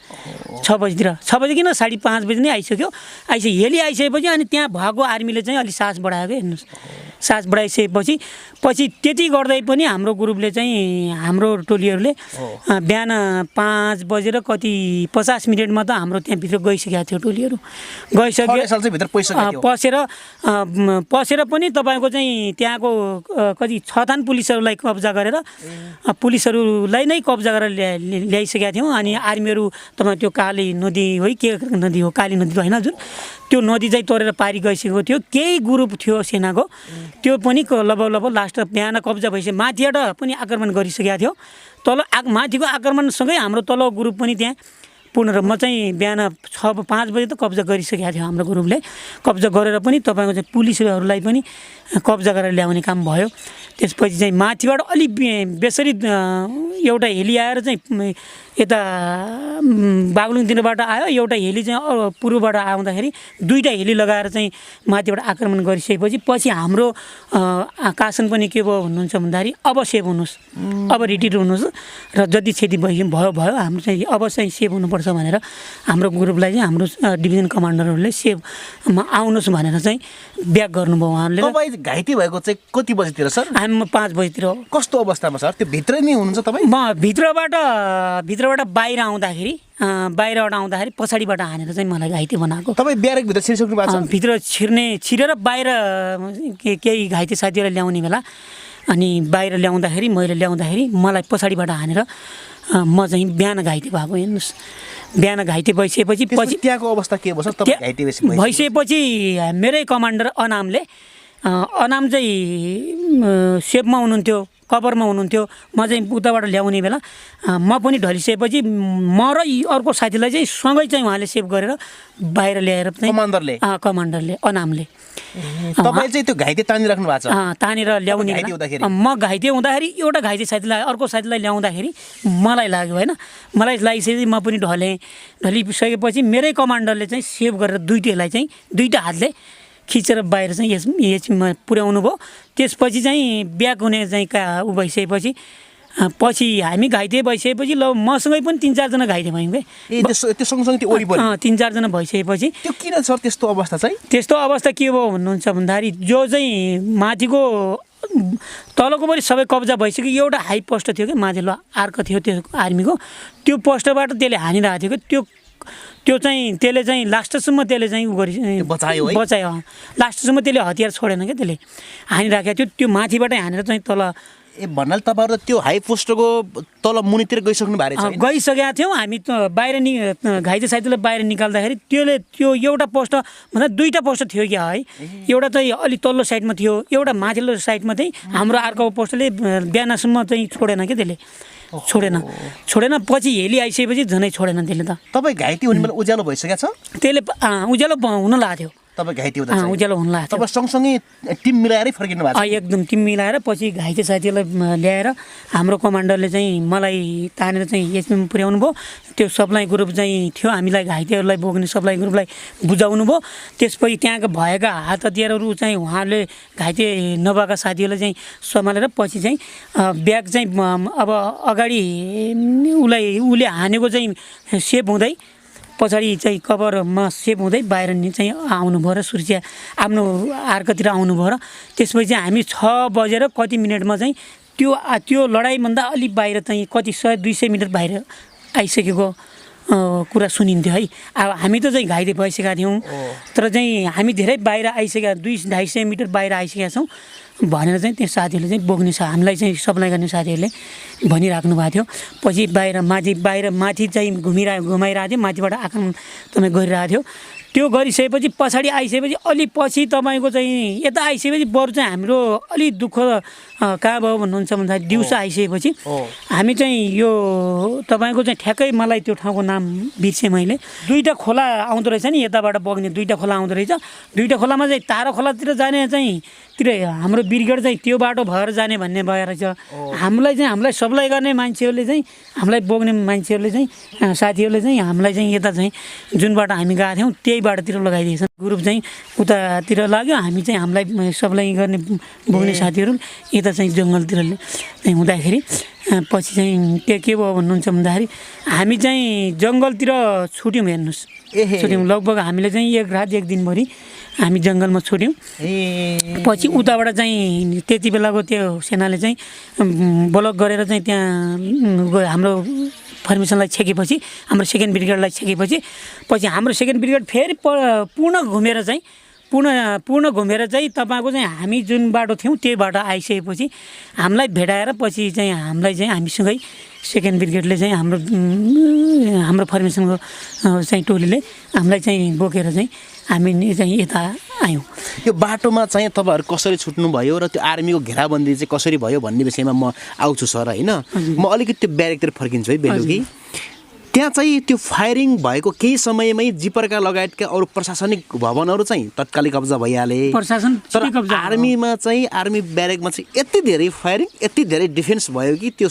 6 बजीतिर 6 बजे किन 5:30 बजी नै आइसक्यो हेली आइसकेपछि अनि त्यहाँ भएको आर्मीले चाहिँ अलिक सास बढायो क्या हेर्नुहोस् सास बढाइसकेपछि पछि त्यति गर्दै पनि हाम्रो ग्रुपले चाहिँ हाम्रो टोलीहरूले बिहान 5 बजेर कति 50 मिनटमा त हाम्रो त्यहाँभित्र गइसकेको थियो टोलीहरू पसेर पनि तपाईँको चाहिँ त्यहाँको कति 6 थान पुलिसहरूलाई कब्जा गरेर पुलिसहरूलाई नै कब्जा गरेर ल्याइसकेका थियौँ अनि आर्मीहरू तपाईँ त्यो काली नदी हो के नदी हो काली नदी होइन जुन त्यो नदी चाहिँ तोडेर पारी गइसकेको थियो केही ग्रुप थियो सेनाको त्यो पनि लगभग लास्ट बिहान कब्जा भइसक्यो माथिबाट पनि आक्रमण गरिसकेको थियो तल माथिको आक्रमणसँगै हाम्रो तल ग्रुप पनि त्यहाँ पूर्ण रूपमा चाहिँ बिहान 5 बजे त कब्जा गरिसकेको थियो हाम्रो ग्रुपले कब्जा गरेर पनि तपाईँको चाहिँ पुलिसहरूलाई पनि कब्जा गरेर ल्याउने काम भयो त्यसपछि चाहिँ माथिबाट अलिक बेसरी एउटा हेली आएर चाहिँ यता बागलुङतिरबाट आयो एउटा हेली चाहिँ पूर्वबाट आउँदाखेरि दुईटा हेली लगाएर चाहिँ माथिबाट आक्रमण गरिसकेपछि पछि हाम्रो आकाशन पनि के भयो भन्नुहुन्छ भन्दाखेरि अब सेभ हुनुहोस् अब रिटियर हुनुहोस् र जति क्षति भयो हाम्रो चाहिँ अब चाहिँ सेभ हुनुपर्छ भनेर हाम्रो ग्रुपलाई चाहिँ हाम्रो डिभिजन कमान्डरहरूले सेभमा आउनुहोस् भनेर चाहिँ ब्याक गर्नुभयो उहाँहरूले तपाईँ घाइते भएको चाहिँ कति बजीतिर सर हामी 5 बजीतिर कस्तो अवस्थामा सर त्यो भित्र नै हुनुहुन्छ तपाईँ म भित्रबाट बाहिर आउँदाखेरि पछाडिबाट हानेर चाहिँ मलाई घाइते बनाएको तपाईँ ब्यारेकभित्र छिरिसक्नु भएको छ भित्र छिरेर बाहिर केही घाइते साथीहरूलाई ल्याउने बेला अनि बाहिर ल्याउँदाखेरि मलाई पछाडिबाट हानेर म चाहिँ बिहान घाइते भएको हेर्नुहोस् बिहान घाइते भइसकेपछि पछि त्यहाँको अवस्था के भयो तपाईँ घाइते भइसकेपछि मेरै कमान्डर अनाम चाहिँ सेपमा हुनुहुन्थ्यो कभरमा हुनुहुन्थ्यो म चाहिँ उताबाट ल्याउने बेला म पनि ढलिसकेपछि म र अर्को साथीलाई चाहिँ सँगै चाहिँ उहाँले सेभ गरेर बाहिर ल्याएर चाहिँ कमान्डरले अनामले तपाईँ चाहिँ त्यो घाइते तानिराख्नु भएको छ तानेर ल्याउने म घाइते हुँदाखेरि एउटा घाइते साथीलाई अर्को साथीलाई ल्याउँदाखेरि मलाई लाग्यो होइन मलाई लागिसकेपछि म पनि ढलिसकेपछि मेरै कमान्डरले चाहिँ सेभ गरेर दुईटा हातले खिचेर बाहिर चाहिँ यसमा पुर्याउनु भयो त्यसपछि चाहिँ ब्याक हुने चाहिँ ऊ भइसकेपछि पछि हामी घाइते भइसकेपछि ल मसँगै पनि 3-4 जना घाइते भयौँ कि त्यो सँगसँगै त्यो वरिपरि 3-4 जना भइसकेपछि त्यो किन सर त्यस्तो अवस्था चाहिँ त्यस्तो अवस्था के भयो भन्नुहुन्छ भन्दाखेरि जो चाहिँ माथिको तलको पनि सबै कब्जा भइसक्यो। एउटा हाई पोस्ट थियो कि माथिल्लो आर्क थियो त्यो आर्मीको, त्यो पोस्टबाट त्यसले हानिरहेको थियो कि त्यो चाहिँ त्यसले चाहिँ लास्टसम्म त्यसले चाहिँ उ गरि बचायो। लास्टसम्म त्यसले हतियार छोडेन क्या, त्यसले हानिराखेको थियो। त्यो माथिबाटै हानेर चाहिँ तल भन्नाले तपाईँहरू त्यो हाई पोस्टको तल मुनितिर गइसक्नु भएको छ? गइसकेका थियौँ हामी। बाहिर घाइते साइतलाई बाहिर निकाल्दाखेरि त्यसले त्यो एउटा पोस्ट भन्दा दुईवटा पोस्ट थियो क्या है। एउटा चाहिँ अलि तल्लो साइडमा थियो, एउटा माथिल्लो साइडमा चाहिँ हाम्रो अर्को पोस्टले बिहानसम्म चाहिँ छोडेन क्या, त्यसले छोडेन। पछि हेली आइसकेपछि झनै छोडेन त्यसले। त तपाईँ घाइते हुने बेला उज्यालो भइसकेको छ? त्यसले उज्यालो हुन लागेको थियो। तपाईँ घाइते हुँदा उज्यालो हुन लाग्यो। तपाईँ सँगसँगै टिम मिलाएरै फर्किनु भएको छ? एकदम टिम मिलाएर पछि घाइते साथीहरूलाई ल्याएर हाम्रो कमान्डरले चाहिँ मलाई तानेर चाहिँ एचपिएममा पुर्याउनु भयो। त्यो सप्लाई ग्रुप चाहिँ थियो, हामीलाई घाइतेहरूलाई बोक्ने सप्लाई ग्रुपलाई बुझाउनु भयो। त्यसपछि त्यहाँका भएका हात हतियारहरू चाहिँ उहाँले घाइते नभएका साथीहरूलाई चाहिँ सम्हालेर पछि चाहिँ ब्याग चाहिँ अब अगाडि उसले हानेको चाहिँ सेप हुँदै पछाडि चाहिँ कभरमा सेप हुँदै बाहिर चाहिँ आउनुभयो र सुरक्षा आफ्नो आर्कतिर आउनुभयो। र त्यसपछि चाहिँ हामी 6 बजेर कति मिनटमा चाहिँ त्यो लडाइँभन्दा अलिक बाहिर चाहिँ कति 100-200 मिटर बाहिर आइसकेको कुरा सुनिन्थ्यो है। अब हामी त चाहिँ घाइते भइसकेका थियौँ, तर चाहिँ हामी धेरै बाहिर आइसकेका 200-250 मिटर बाहिर आइसकेका छौँ भनेर चाहिँ त्यो साथीहरूले चाहिँ बोक्ने हामीलाई चाहिँ सप्लाई गर्ने साथीहरूले भनिराख्नु भएको थियो। पछि माथि चाहिँ घुमाइरहेको थियो, माथिबाट आक्रमण तपाईँ गरिरहेको थियो। त्यो गरिसकेपछि पछाडि आइसकेपछि अलि पछि तपाईँको चाहिँ यता आइसकेपछि बरु चाहिँ हाम्रो अलि दुःख कहाँ भयो भन्नुहुन्छ भन्दाखेरि दिउँसो आइसकेपछि हामी चाहिँ यो तपाईँको चाहिँ ठ्याक्कै मलाई त्यो ठाउँको नाम बिर्सेँ मैले। दुईवटा खोला आउँदो रहेछ नि, यताबाट बग्ने दुईवटा खोला आउँदो रहेछ। दुईवटा खोलामा चाहिँ तारा खोलातिर जाने चाहिँ हाम्रो ब्रिगेड चाहिँ त्यो बाटो भएर जाने भन्ने भएर रहेछ। हामीलाई सप्लाई गर्ने मान्छेहरूले चाहिँ हामीलाई बोक्ने मान्छेहरूले चाहिँ साथीहरूले चाहिँ हामीलाई चाहिँ यता चाहिँ जुन बाटो हामी गएको थियौँ त्यही बाटोतिर लगाइदिएछ। ग्रुप चाहिँ उतातिर लाग्यो, हामी चाहिँ हामीलाई सप्लाई गर्ने बोक्ने साथीहरू यता चाहिँ जङ्गलतिर चाहिँ हुँदाखेरि पछि चाहिँ के भयो भन्नुहुन्छ भन्दाखेरि हामी चाहिँ जङ्गलतिर छुट्यौँ। हेर्नुहोस्, छुट्यौँ लगभग हामीले चाहिँ एक रात एक दिनभरि हामी जङ्गलमा छुट्यौँ। पछि उताबाट चाहिँ त्यति बेलाको त्यो सेनाले चाहिँ ब्लक गरेर चाहिँ त्यहाँ हाम्रो फर्मेसनलाई छेकेपछि, हाम्रो सेकेन्ड ब्रिगेडलाई छेकेपछि पछि हाम्रो सेकेन्ड ब्रिगेड फेरि पूर्ण घुमेर चाहिँ तपाईँको चाहिँ हामी जुन बाटो थियौँ त्यही बाटो आइसकेपछि हामीलाई भेटाएर पछि चाहिँ हामीलाई चाहिँ हामीसँगै सेकेन्ड ब्रिगेडले चाहिँ हाम्रो फर्मेसनको चाहिँ टोलीले हामीलाई चाहिँ बोकेर चाहिँ हामी चाहिँ यता आयौँ। यो बाटोमा चाहिँ तपाईँहरू कसरी छुट्नुभयो र त्यो आर्मीको घेराबन्दी चाहिँ कसरी भयो भन्ने विषयमा म आउँछु सर होइन। म अलिकति त्यो ब्यारेकतिर फर्किन्छु है बेलुकी। त्यहाँ चाहिँ त्यो फायरिङ भएको केही समयमै जिपरका लगायतका अरू प्रशासनिक भवनहरू चाहिँ तत्कालै कब्जा भइहाले। तर आर्मीमा चाहिँ आर्मी ब्यारेकमा चाहिँ यति धेरै फायरिङ यति धेरै डिफेन्स भयो कि त्यो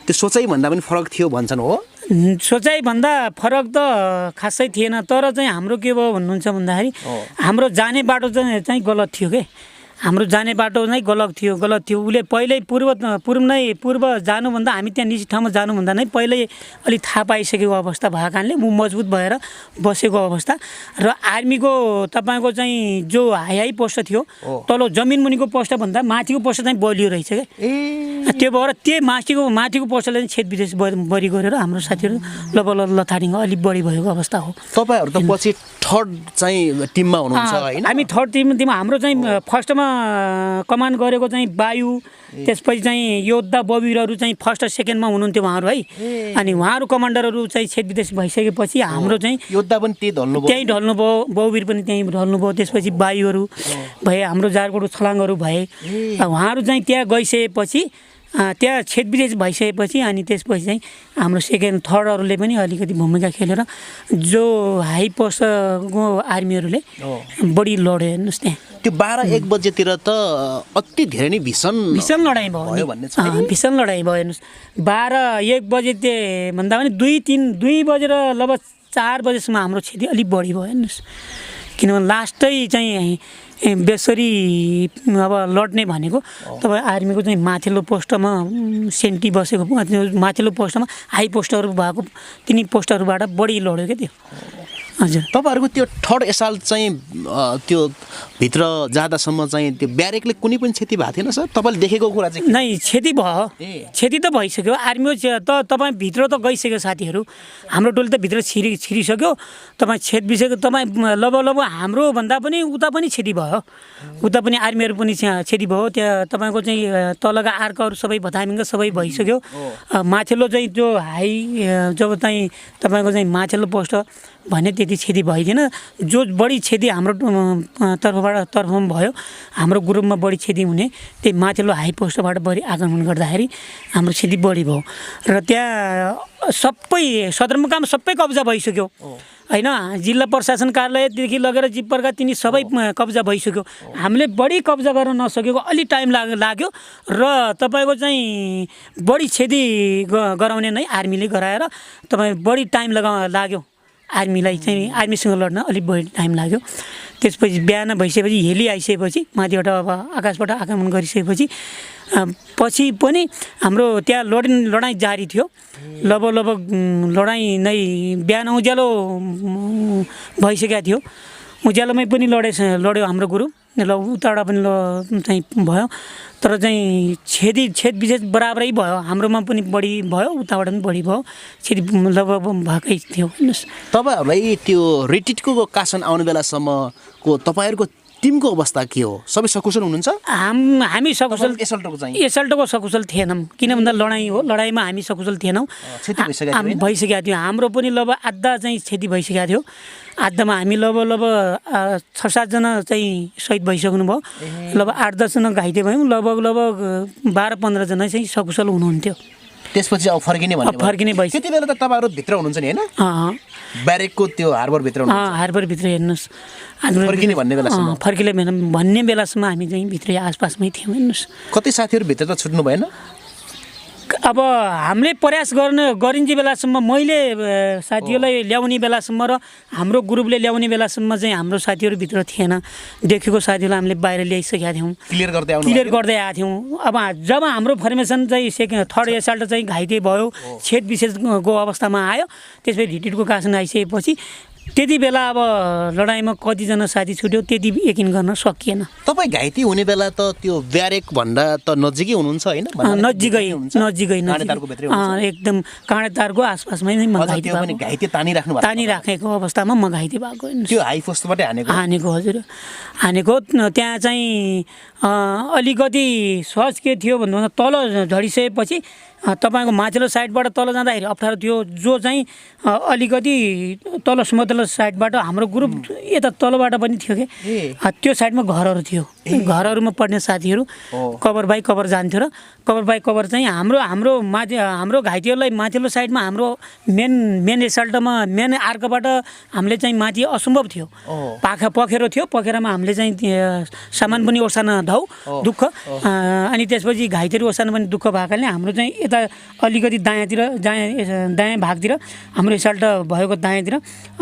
सोचाइभन्दा पनि फरक थियो भन्छन् हो? सोचाइभन्दा फरक त खासै थिएन, तर चाहिँ हाम्रो के भयो भन्नुहुन्छ भन्दाखेरि हाम्रो जाने बाटो चाहिँ गलत थियो के। हाम्रो जाने बाटो नै गलत थियो। उसले पहिल्यै पूर्व जानुभन्दा हामी त्यहाँ निजी ठाउँमा जानुभन्दा नै पहिल्यै अलिक थाहा पाइसकेको अवस्था भएको कारणले म मजबुत भएर बसेको अवस्था र आर्मीको तपाईँको चाहिँ जो हाई पोस्ट थियो तल जमिन मुनिको पोस्टभन्दा माथिको पोस्ट चाहिँ बलियो रहेछ क्या। त्यो भएर त्यही माथिको पोस्टले चाहिँ छेदविदेश बढी गरेर हाम्रो साथीहरू लथाडिङ अलिक बढी भएको अवस्था हो। तपाईँहरू त पछि थर्ड चाहिँ टिममा हुनुहुन्छ होइन? हामी थर्ड टिममा हाम्रो चाहिँ फर्स्टमा कमान्ड गरेको चाहिँ वायु, त्यसपछि चाहिँ योद्धा बबिरहरू चाहिँ फर्स्ट र सेकेन्डमा हुनुहुन्थ्यो उहाँहरू है। अनि उहाँहरू कमान्डरहरू चाहिँ छेद विदेश भइसकेपछि हाम्रो चाहिँ योद्धा पनि त्यहीँ ढल्नुभयो, बबिर पनि त्यहीँ ढल्नुभयो। त्यसपछि वायुहरू भए, हाम्रो जारकोट छलाङहरू भए। उहाँहरू चाहिँ त्यहाँ गइसकेपछि त्यहाँ छेद विदेश भइसकेपछि अनि त्यसपछि चाहिँ हाम्रो सेकेन्ड थर्डहरूले पनि अलिकति भूमिका खेलेर जो हाई पोस्टको आर्मीहरूले बढी लड्यो। हेर्नुहोस् त्यहाँ त्यो 12-1 बजेतिर त अति धेरै नै भीषण लडाइँ भयो भन्ने छ। भीषण लडाइँ भयो। हेर्नुहोस् 12-1 बजे भन्दा पनि 2 बजेर लगभग 4 बजेसम्म हाम्रो क्षति अलिक बढी भयो। हेर्नुहोस् किनभने लास्टै चाहिँ बेसरी अब लड्ने भनेको तपाईँ आर्मीको चाहिँ माथिल्लो पोस्टमा सेन्टी बसेको माथिल्लो पोस्टमा हाई पोस्टहरू भएको तिनी पोस्टहरूबाट बढी लड्यो क्या त्यो। हजुर तपाईँहरूको त्यो थर्ड एसाल चाहिँ त्यो भित्र जाँदासम्म चाहिँ त्यो ब्यारेकले कुनै पनि क्षति भएको थिएन सर तपाईँले देखेको कुरा चाहिँ नै क्षति भयो क्षति त भइसक्यो आर्मी त तपाईँ भित्र त गइसक्यो साथीहरू हाम्रो टोली त भित्र छिरिसक्यो तपाईँ क्षति बिसक्यो तपाईँ लगभग हाम्रो भन्दा पनि उता पनि क्षति भयो उता पनि आर्मीहरू पनि क्षति भयो त्यहाँ तपाईँको चाहिँ तलका आर्कहरू सबै भतामिङ्ग सबै भइसक्यो माथिल्लो चाहिँ जो हाई जब चाहिँ तपाईँको चाहिँ माथिल्लो पोस्ट भने त्यति क्षति भइदिएन जो बढी क्षति हाम्रो तर्फमा भयो हाम्रो ग्रुपमा बढी क्षति हुने त्यही माथिल्लो हाई पोस्टबाट बढी आक्रमण गर्दाखेरि हाम्रो क्षति बढी भयो र त्यहाँ सबै सदरमुकाम सबै कब्जा भइसक्यो होइन जिल्ला प्रशासन कार्यालयदेखि लगेर जिप्परका तिनी सबै कब्जा भइसक्यो हामीले बढी कब्जा गर्न नसकेको अलि टाइम लाग्यो र तपाईँको चाहिँ बढी क्षति गराउने नै आर्मीले गराएर तपाईँ बढी टाइम लाग्यो आर्मीलाई चाहिँ आर्मीसँग लड्न अलिक बढी टाइम लाग्यो त्यसपछि बिहान भइसकेपछि हेली आइसकेपछि माथिबाट अब आकाशबाट आक्रमण गरिसकेपछि पछि पनि हाम्रो त्यहाँ लडाइँ जारी थियो लगभग लडाइँ नै बिहान उज्यालो भइसकेको थियो उज्यालोमै पनि लड्यो हाम्रो गुरु ल उताबाट पनि चाहिँ भयो तर चाहिँ छेद विशेष बराबरै भयो हाम्रोमा पनि बढी भयो उताबाट पनि बढी भयो छेद लगभग भएकै थियो भन्नुहोस् तपाईँहरूलाई त्यो रिट्रिटको कासन आउने बेलासम्मको तपाईँहरूको टिमको अवस्था के हो सबै सकुशल हुनुहुन्छ हामी सकुशल एसल्टको सकुशल थिएनौँ किन भन्दा लडाइँ हो लडाइँमा हामी सकुशल थिएनौँ भइसकेको थियो हाम्रो पनि लगभग आधा चाहिँ क्षति भइसकेको थियो आधामा हामी लगभग 6-7 जना चाहिँ शहीद भइसक्नु भयो लगभग 8-10 जना घाइते भयौँ लगभग 12-15 जना चाहिँ सकुशल हुनुहुन्थ्यो त्यसपछि अब फर्किने भयो त्यति बेला त तपाईँहरू भित्र हुनुहुन्छ नि होइन ब्यारेकको त्यो हार्बरभित्र हार्बरभित्र हेर्नुहोस् फर्किने भन्ने बेलासम्म हामी चाहिँ भित्रै आसपासमै थियौँ हेर्नुहोस् कति साथीहरू भित्र त छुट्नु भएन अब हामीले प्रयास गरिन्छ बेलासम्म मैले साथीहरूलाई ल्याउने बेलासम्म र हाम्रो ग्रुपले ल्याउने बेलासम्म चाहिँ हाम्रो साथीहरू भित्र थिएन देखेको साथीहरूलाई हामीले बाहिर ल्याइसकेका थियौँ क्लियर गर्दै आएको थियौँ अब जब हाम्रो फर्मेसन चाहिँ थर्ड एसाल्ट चाहिँ घाइते भयो छेद विशेषको अवस्थामा आयो त्यसपछि रिट्रिटको कासन आइसकेपछि त्यति बेला अब लडाइँमा कतिजना साथी छुट्यो त्यति यकिन गर्न सकिएन तपाईँ घाइते हुने बेला त त्यो ब्यारेक भन्दा त नजिकै हुनुहुन्छ होइन नजिकै एकदम काँडे तारको आसपासमै नै म घाइते तानिराखेको अवस्थामा म घाइते भएको त्यो हाई पोस्टबाटै हानेको हजुर हानेको त्यहाँ चाहिँ अलिकति सहज के थियो भन्दा तल झरिसकेपछि तपाईँको माथिल्लो साइडबाट तल जाँदाखेरि अप्ठ्यारो थियो जो चाहिँ अलिकति तल समतल साइडबाट हाम्रो ग्रुप यता तलबाट पनि थियो कि त्यो साइडमा घरहरू थियो घरहरूमा पढ्ने साथीहरू कभर बाई कभर जान्थ्यो र कभर बाई कभर चाहिँ हाम्रो घाइतेहरूलाई माथिल्लो साइडमा हाम्रो मेन एसाल्टमा मेन आर्कबाट हामीले चाहिँ माथि असम्भव थियो पखेरो थियो पखेरामा हामीले चाहिँ सामान पनि ओर्सान दुःख अनि त्यसपछि घाइतेहरू ओर्सान पनि दुःख भएकाले हाम्रो चाहिँ यता अलिकति दायाँ भागतिर हाम्रो एसाल्ट भएको दायाँतिर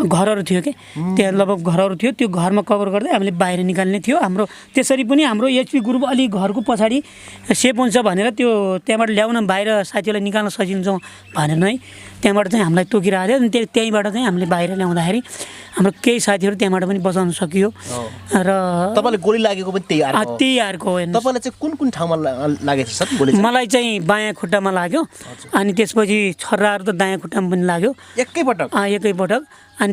घरहरू थियो कि त्यहाँ लगभग घरहरू थियो त्यो घरमा कभर गर्दै हामीले बाहिर निकाल्ने थियो हाम्रो त्यसरी पनि हाम्रो एचपी ग्रुप अलि घरको पछाडि सेफ हुन्छ भनेर त्यो त्यहाँबाट ल्याउन बाहिर साथीहरूलाई निकाल्न सकिन्छ भनेर नै त्यहाँबाट चाहिँ हामीलाई तोकिरहेको थियो अनि त्यहीँबाट चाहिँ हामीले बाहिर ल्याउँदाखेरि हाम्रो केही साथीहरू त्यहाँबाट पनि बचाउन सकियो र तपाईँले गोली लागेको पनि त्यही आर्को हो तपाईँलाई चाहिँ कुन ठाउँमा लागेको छ गोली मलाई चाहिँ बायाँ खुट्टामा लाग्यो अनि त्यसपछि छर्राहरू त दायाँ खुट्टामा पनि लाग्यो एकैपटक अनि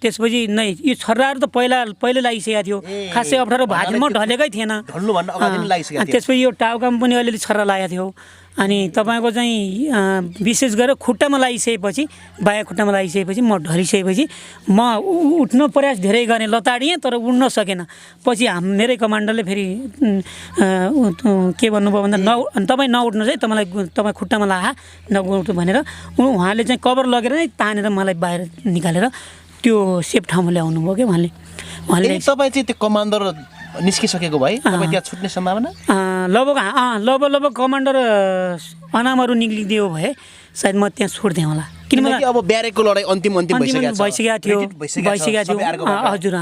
त्यसपछि नै यो छर्राहरू त पहिला लागिसकेको थियो खासै अप्ठ्यारो भाजमा ढलेकै थिएन त्यसपछि यो टाउकामा पनि अलिअलि छर्रा लागेको थियो अनि तपाईँको चाहिँ विशेष गरेर खुट्टामा लागिसकेपछि बायाँ खुट्टामा लागिसकेपछि म ढलिसकेपछि म उठ्न प्रयास धेरै गरेँ लताडिएँ तर उड्न सकेन पछि मेरै कमान्डरले फेरि के भन्नुभयो भन्दा तपाईँ नउठ्नुहोस् है तपाईँ खुट्टामा लाहा नउठ्नु भनेर उहाँले चाहिँ कभर लगेर नै तानेर मलाई बाहिर निकालेर त्यो सेफ ठाउँमा ल्याउनु भयो क्या उहाँले तपाईँ चाहिँ त्यो कमान्डर निस्किसकेको भए तपाईँ त्यहाँ छुट्ने सम्भावना लगभग कमान्डर अनामहरू निक्लिदियो भए सायद म त्यहाँ छोड्थेँ होला किनभने अब ब्यारेकको लडाइँ अन्तिम भइसकेको थियो हजुर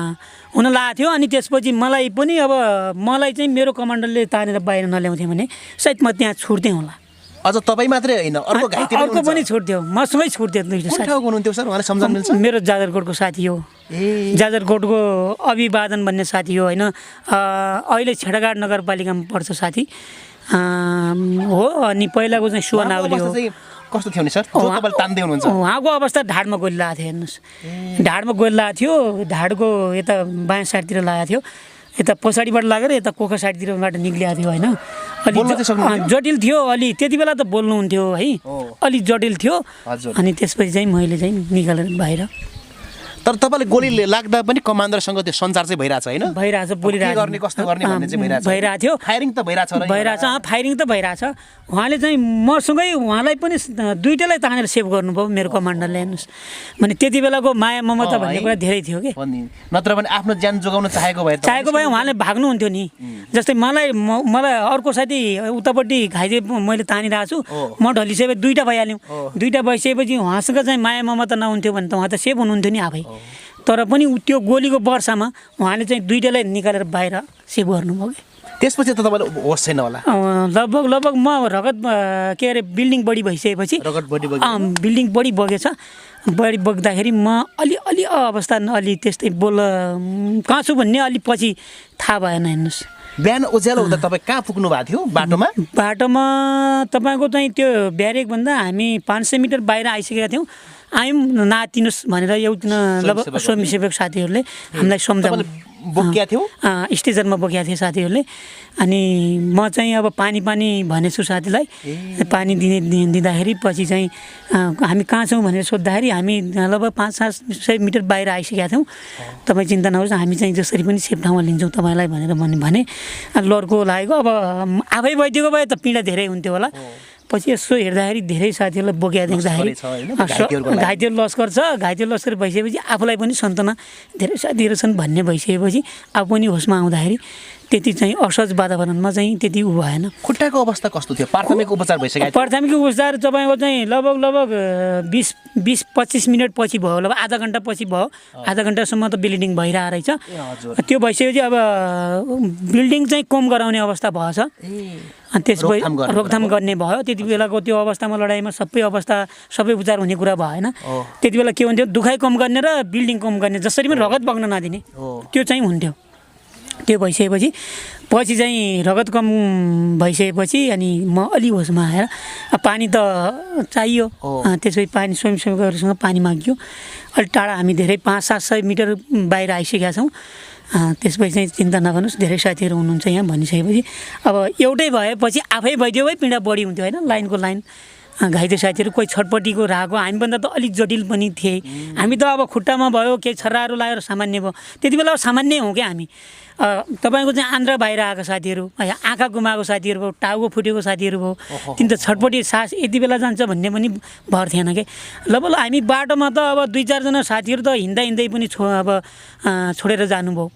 हुन लागेको थियो अनि त्यसपछि मलाई पनि अब मलाई चाहिँ मेरो कमान्डरले तानेर बाहिर नल्याउँथ्यो भने सायद म त्यहाँ छुट्थेँ होला अझ तपाईँ मात्रै होइन अर्को घाइते अर्को पनि छुट्थ्यो मसँगै छुट्थ्यो दुईटा कुन ठाउँको हुनुहुन्थ्यो सर उहाँलाई सम्झाउन मिल्छ मेरो जाजरकोटको साथी हो जाजरकोटको अभिवादन भन्ने साथी हो होइन अहिले छेडाघाट नगरपालिकामा पर्छ साथी हो अनि पहिलाको चाहिँ सुवनावली हो कस्तो थियो नि सर तपाईँले तान्दै हुनुहुन्छ उहाँको अवस्था ढाडमा गोली लागेको थियो हेर्नुहोस् ढाडमा गोली लागेको थियो ढाडको यता बायाँ साइडतिर लागेको थियो यता पछाडिबाट लागेर यता कोखा साइडतिरबाट निक्लिएको थियो होइन अलिक जटिल थियो अलि त्यति बेला त बोल्नुहुन्थ्यो है अलिक जटिल थियो अनि त्यसपछि चाहिँ मैले चाहिँ निकालेर बाहिर तर तपाईँले गोली लाग्दा पनि कमान्डरसँग त्यो सञ्चार चाहिँ भइरहेछ होइन भइरहेछ बोलिरहेको गर्ने कस्तो गर्ने भन्ने चाहिँ भइरहेको थियो फायरिङ त भइरहेछ फायरिङ त भइरहेछ उहाँले चाहिँ मसँगै उहाँलाई पनि दुईटैलाई तानेर सेभ गर्नुभयो मेरो कमान्डरले हेर्नुहोस् भने त्यति बेलाको माया ममता भन्ने कुरा धेरै थियो कि नत्र भने आफ्नो ज्यान जोगाउन चाहेको भए उहाँले भाग्नुहुन्थ्यो नि जस्तै मलाई अर्को साथी उतापट्टि घाइते मैले तानिरहेको छु म ढलिसकेपछि दुईवटा भइहाल्यौँ दुईवटा भइसकेपछि उहाँसँग चाहिँ माया ममता नहुन्थ्यो भने त उहाँ त सेभ हुनुहुन्थ्यो नि आफै तर पनि त्यो गोलीको वर्षामा उहाँले चाहिँ दुईटैलाई निकालेर बाहिर सेभ गर्नुभयो कि त्यसपछि त तपाईँले होस् छैन होला लगभग म रगत के अरे बिल्डिङ बढी भइसकेपछि बिल्डिङ बढी बगेछ बढी बग्दाखेरि म अलि अवस्था अलि त्यस्तै कहाँ छु भन्ने अलि पछि थाहा भएन हेर्नुहोस् बिहान उज्यालो हुँदा तपाईँ कहाँ पुग्नु भएको थियो बाटोमा तपाईँको चाहिँ त्यो ब्यारेकभन्दा हामी 500 मिटर बाहिर आइसकेका थियौँ आयौँ नातिनुहोस् भनेर एउटा लगभग स्वयंसेवक साथीहरूले हामीलाई सम्झाउनु बोकिया थियो स्टेजरमा बोकिया थियो साथीहरूले अनि म चाहिँ अब पानी भनेछु साथीलाई पानी दिँदाखेरि पछि चाहिँ हामी कहाँ छौँ भनेर सोद्धाखेरि हामी लगभग 500 मिटर बाहिर आइसकेका थियौँ तपाईँ चिन्ता नहोस् हामी चाहिँ जसरी पनि सेफ ठाउँमा लिन्छौँ तपाईँलाई भने लड्को लागेको अब आफै भइदिएको भए त पीडा धेरै हुन्थ्यो होला पछि यसो हेर्दाखेरि धेरै साथीहरूलाई बोकेर देख्दाखेरि घाइते लस्कर छ घाइते लस्कर भइसकेपछि आफूलाई पनि सन्तना धेरै साथीहरू छन् भन्ने भइसकेपछि आफू पनि होसमा आउँदाखेरि त्यति चाहिँ असहज वातावरणमा चाहिँ त्यति उ भएन खुट्टाको अवस्था कस्तो थियो प्राथमिक उपचार भइसक्यो प्राथमिक उपचार तपाईँको चाहिँ लगभग 20-25 मिनट पछि भयो लगभग आधा घन्टा पछि भयो आधा घन्टासम्म त ब्लिडिङ भइरहेको रहेछ त्यो भइसकेपछि अब बिल्डिङ चाहिँ कम गराउने अवस्था भएछ अनि त्यसपछि रोकथाम गर्ने भयो त्यति बेलाको त्यो अवस्थामा लडाइँमा सबै उपचार हुने कुरा भएन त्यति बेला के हुन्थ्यो दुखाइ कम गर्ने र बिल्डिङ कम गर्ने जसरी पनि रगत बग्न नदिने त्यो चाहिँ हुन्थ्यो त्यो भइसकेपछि पछि चाहिँ रगत कम भइसकेपछि अनि म अलि होसमा आएर पानी त चाहियो त्यसपछि पानी स्वयंसेवकहरूसँग पानी माग्यो अलिक टाढा हामी धेरै 500-700 मिटर बाहिर आइसकेका छौँ त्यसपछि चाहिँ चिन्ता नगर्नुहोस् धेरै साथीहरू हुनुहुन्छ यहाँ भनिसकेपछि अब एउटै भएपछि आफै भइदियो भए पीडा बढी हुन्थ्यो होइन लाइनको लाइन घाइते साथीहरू कोही छटपट्टिको राको हामीभन्दा त अलिक जटिल पनि थिए हामी त अब खुट्टामा भयो केही छर्राहरू लागेर सामान्य भयो त्यति बेला सामान्य हौँ क्या हामी तपाईँको चाहिँ आन्द्रा बाहिर आएको साथीहरू आँखा गुमाएको साथीहरू भयो टाउको फुटेको साथीहरू भयो तिन त छटपट्टि सास यति बेला जान्छ भन्ने पनि भर थिएन कि लगभग हामी बाटोमा त अब 2-4 जना साथीहरू त हिँड्दै पनि छोडेर जानुभयो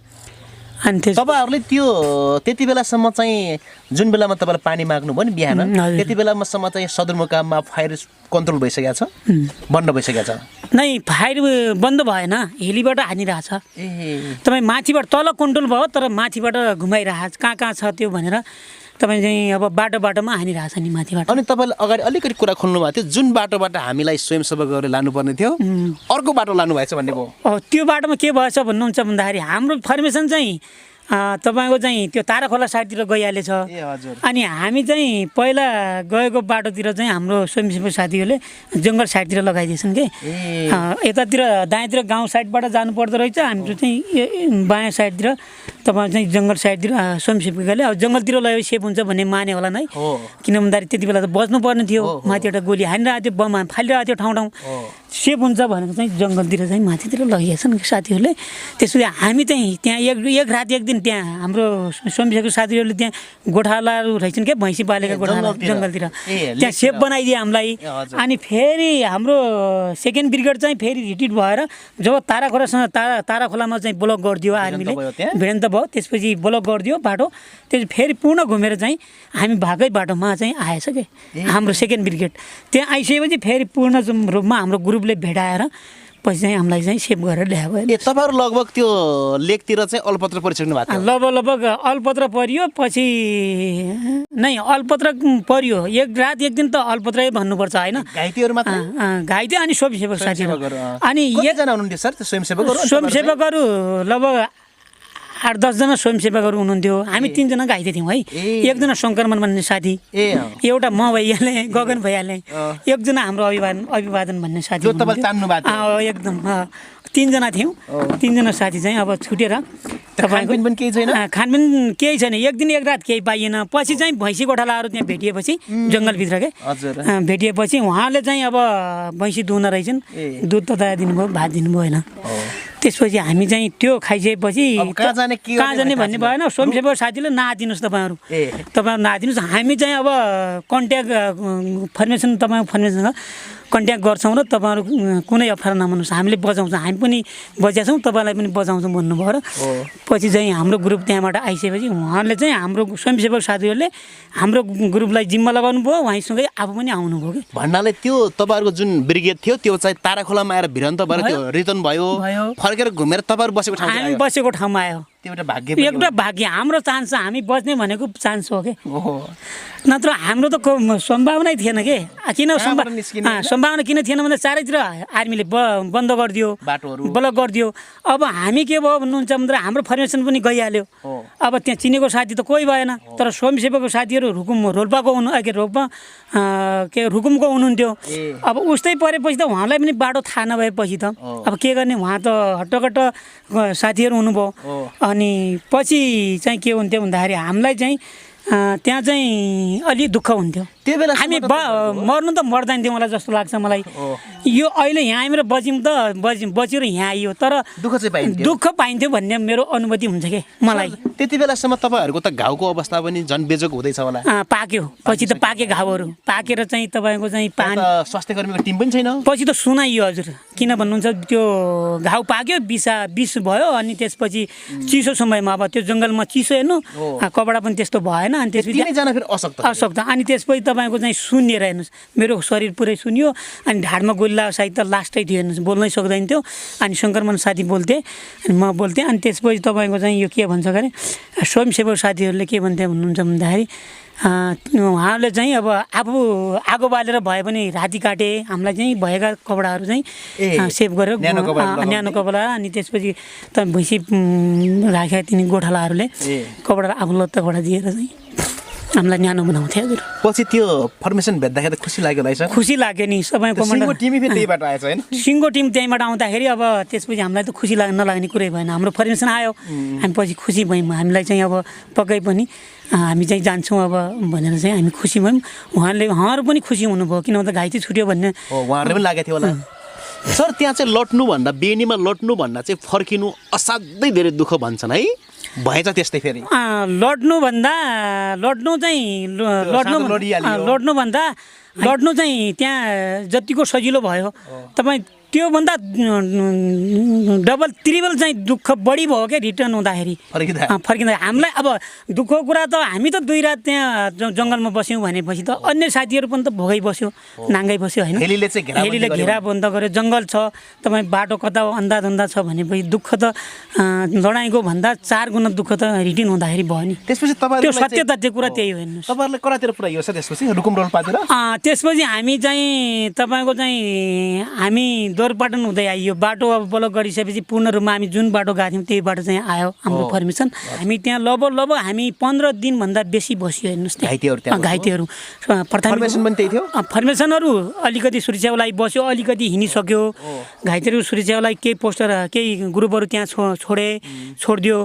अनि तपाईँहरूले त्यो त्यति बेलासम्म चाहिँ जुन बेलामा तपाईँले पानी माग्नुभयो नि बिहान त्यति बेलासम्म चाहिँ सदरमुकाममा फायर कन्ट्रोल भइसकेको छ बन्द भइसकेको छ नै फायर बन्द भएन हेलीबाट हानिरहेछ तपाईँ माथिबाट तल कन्ट्रोल भयो तर माथिबाट घुमाइरहेछ कहाँ छ त्यो भनेर तपाईँ चाहिँ अब बाटोमा हानिरहेछ नि माथिबाट अनि तपाईँले अगाडि अलिकति कुरा खोल्नु भएको थियो जुन बाटोबाट हामीलाई स्वयंसेवकहरूले लानुपर्ने थियो अर्को बाटो लानुभएछ भन्ने भयो त्यो बाटोमा के भएछ भन्नुहुन्छ भन्दाखेरि हाम्रो फर्मेसन चाहिँ तपाईँको चाहिँ त्यो ताराखोला साइडतिर गइहालेछ अनि हामी चाहिँ पहिला गएको बाटोतिर चाहिँ हाम्रो स्वयंसेवक साथीहरूले जङ्गल साइडतिर लगाइदिएछन् कि यतातिर दायाँतिर गाउँ साइडबाट जानु पर्दो रहेछ हाम्रो चाहिँ बायाँ साइडतिर तपाईँ चाहिँ जङ्गल साइडतिर स्वयंसेवकले अब जङ्गलतिर लगायो सेफ हुन्छ भन्ने माने होला नै किन भन्दाखेरि त्यति बेला त बच्नुपर्ने थियो माथि एउटा गोली हानिरहेको थियो बम फालिरहेको थियो ठाउँ सेफ हुन्छ भनेर चाहिँ जङ्गलतिर चाहिँ माथितिर लगिएछन् साथीहरूले त्यसपछि हामी चाहिँ त्यहाँ एक रात एक दिन त्यहाँ हाम्रो स्वयंसेवक साथीहरूले त्यहाँ गोठालाहरू रहेछन् क्या भैँसी पालेका गोठाला जङ्गलतिर त्यहाँ सेफ बनाइदिए हामीलाई अनि फेरि हाम्रो सेकेन्ड ब्रिगेड चाहिँ फेरि रिट्रिट भएर जब ताराखोलामा चाहिँ ब्लक गरिदियो आर्मीले भिडन्त भयो त्यसपछि ब्लक गरिदियो बाटो त्यसपछि फेरि पूर्ण घुमेर चाहिँ हामी भागै बाटोमा चाहिँ आएछ कि हाम्रो सेकेन्ड ब्रिगेड त्यहाँ आइसकेपछि फेरि पूर्ण रूपमा हाम्रो ग्रुपले भेटाएर पछि चाहिँ हामीलाई चाहिँ सेभ गरेर ल्यायो। ए तपाईँहरू लगभग त्यो लेकतिर चाहिँ अलपत्र परिसक्नु भएको थियो? लगभग अलपत्र परियो, पछि नै अलपत्र परियो। एक रात एक दिन त अलपत्रै भन्नुपर्छ होइन। घाइतेहरू मात्र? घाइते अनि स्वयंसेवक साथीहरू। अनि एकजना हुनुहुन्थ्यो सर त्यो स्वयंसेवकहरू? स्वयंसेवकहरू लगभग 8-10 जना स्वयंसेवकहरू हुनुहुन्थ्यो। हामी 3 जना घाइते थियौँ है। एकजना शङ्करमन भन्ने साथी, एउटा म भइहालेँ, गगन भइहालेँ, एकजना हाम्रो अभिवादन भन्ने साथी। एकदम 3 जना थियौँ। 3 जना साथी चाहिँ अब छुटेर खानपिन पनि केही छैन? खानपिन केही छैन। एक दिन एक रात केही पाइएन। पछि चाहिँ भैँसी गोठालाहरू त्यहाँ भेटिएपछि जङ्गलभित्र के भेटिएपछि उहाँले चाहिँ अब भैँसी दुहुन रहेछन्, दुध तताएर दिनुभयो, भात दिनुभयो होइन। त्यसपछि हामी चाहिँ त्यो खाइसकेपछि कहाँ जाने भन्ने भएन। स्वयंसेवक साथीले नआदिनुहोस् तपाईँहरू नआदिनुहोस्, हामी चाहिँ अब कन्ट्याक्ट फर्मेसन तपाईँको फर्मेसनसँग कन्ट्याक्ट गर्छौँ र तपाईँहरू कुनै अप्ठ्यारो नमान्नुहोस्, हामीले बचाउँछौँ, हामी पनि बचिया छौँ, तपाईँलाई पनि बचाउँछौँ भन्नुभयो र पछि चाहिँ हाम्रो ग्रुप त्यहाँबाट आइसकेपछि उहाँले चाहिँ हाम्रो स्वयंसेवक साथीहरूले हाम्रो ग्रुपलाई जिम्मा लगाउनु भयो, उहाँसँगै आफू पनि आउनुभयो कि। भन्नाले त्यो तपाईँहरूको जुन ब्रिगेड थियो त्यो चाहिँ ताराखोलामा आएर भिरन्त भएर त्यो रिटर्न भयो, फर्केर घुमेर तपाईँहरू बसेको ठाउँमा हामी बसेको ठाउँमा आयो। त्यो एउटा भाग्य, एउटा भाग्य। हाम्रो चान्स छ, हामी बच्ने भनेको चान्स हो कि, नत्र हाम्रो त सम्भावनै थिएन कि। किन सम्भावना किन थिएन भन्दा चारैतिर आर्मीले बन्द गरिदियो, बाटोहरू ब्लक गरिदियो। अब हामी के भयो भन्नुहुन्छ भन्दा हाम्रो फर्मेसन पनि गइहाल्यो। अब त्यहाँ चिनेको साथी त कोही भएन, तर स्वयंसेवकको साथीहरू रोल्पाको रुकुमको हुनुहुन्थ्यो। अब उस्तै परेपछि त उहाँलाई पनि बाटो थाहा नभएपछि त अब के गर्ने, उहाँ त हट्टकट्ट साथीहरू हुनुभयो। अनि पछि चाहिँ के हुन्थ्यो भन्दाखेरि हामीलाई चाहिँ त्यहाँ चाहिँ अलि दुःख हुन्थ्यो। त्यो बेला हामी मर्नु त मर्दैन थियो मलाई जस्तो लाग्छ मलाई। यो अहिले यहाँ आएर बच्यौँ त बचेर यहाँ आइयो, तर दुःख पाइन्थ्यो भन्ने मेरो अनुभूति हुन्छ कि मलाई। त्यति बेलासम्म तपाईँहरूको त घाउको अवस्था पनि झन् बेजोको हुँदैछ होला? पाक्यो, पछि त पाके घाउहरू पाकेर चाहिँ तपाईँको चाहिँ स्वास्थ्य कर्मीको टिम पनि छैन। पछि त सुनाइयो हजुर, किन भन्नुहुन्छ त्यो घाउ पाक्यो, विष भयो। अनि त्यसपछि चिसो समयमा अब त्यो जङ्गलमा चिसो हेर्नु, कपडा पनि त्यस्तो भएन। अनि त्यसपछि असक्त। अनि त्यसपछि तपाईँको चाहिँ सुन्निएर हेर्नुहोस्, मेरो शरीर पुरै सुन्यो। अनि ढाडमा गोली सायद त लास्टै थियो हेर्नुहोस्, बोल्नै सक्दैन थियो। अनि शङ्करमन साथी बोल्थे, अनि म बोल्थेँ। अनि त्यसपछि तपाईँको चाहिँ यो के भन्छ अरे स्वयंसेवक साथीहरूले के भन्थे भन्नुहुन्छ भन्दाखेरि उहाँहरूले चाहिँ अब आफू आगो बालेर भए पनि राति काटे, हामीलाई चाहिँ भएका कपडाहरू चाहिँ सेभ गरेर न्यानो कपडा। अनि त्यसपछि त भैँसी राखेका तिनी गोठालाहरूले कपडा आफू लत्ताबाट दिएर चाहिँ हामीलाई न्यानो बनाउँथे हजुर। पछि त्यो फर्मेसन भेट्दाखेरि खुसी लाग्यो है सर? खुसी लाग्यो नि। सबै सिङ्गो टिम त्यहीबाट आएछ हैन? सिङ्गो टिम त्यहीबाट आउँदाखेरि अब त्यसपछि हामीलाई त खुसी नलाग्ने कुरै भएन। हाम्रो फर्मेसन आयो, हामी पछि खुसी भयौँ। हामीलाई चाहिँ अब पक्कै पनि हामी चाहिँ जान्छौँ अब भनेर चाहिँ हामी खुसी भयौँ। उहाँहरू पनि खुसी हुनुभयो, किन भन्दा घाइते छुट्यो भन्ने उहाँहरूले पनि लागेको थियो होला। सर त्यहाँ चाहिँ लट्नुभन्दा बेनीमा लट्नुभन्दा चाहिँ फर्किनु असाध्यै धेरै दुःख भन्छन् है, भएछ त्यस्तै फेरि? लड्नु चाहिँ त्यहाँ जतिको सजिलो भयो तपाईँ त्योभन्दा डबल ट्रिपल चाहिँ दुःख बढी भयो क्या रिटर्न हुँदाखेरि फर्किँदा। हामीलाई अब दुःखको कुरा त हामी त 2 रात त्यहाँ जङ्गलमा बस्यौँ भनेपछि त अन्य साथीहरू पनि त भोगै बस्यो, नाङ्गै बस्यो होइन। हेलीले घेरा बन्द गर्यो, जङ्गल छ, तपाईँ बाटो कता अन्धा छ भनेपछि दुःख त लडाइँको भन्दा 4 गुणा दुःख त रिटर्न हुँदाखेरि भयो नि। त्यसपछि त्यो सत्य तथ्य कुरा त्यही हो हेर्नुहोस्। तपाईँहरूले कतातिर पुऱ्याइयो सर त्यसपछि रुकुम रोल्पातिर? त्यसपछि हामी चाहिँ तपाईँको चाहिँ हामी दोरपाटन हुँदै आइयो। बाटो अब ब्लक गरिसकेपछि पूर्ण रूपमा हामी जुन बाटो गएको थियौँ त्यही बाटो चाहिँ आयो हाम्रो फर्मेसन। हामी त्यहाँ लगभग हामी 15 दिनभन्दा बेसी बस्यो हेर्नुहोस्। घाइतेहरू फर्मेसनहरू अलिकति सुरक्षाको लागि बस्यो, अलिकति हिँडिसक्यो। घाइतेहरू सुरक्षाको लागि केही पोस्टर केही ग्रुपहरू त्यहाँ छोडिदियो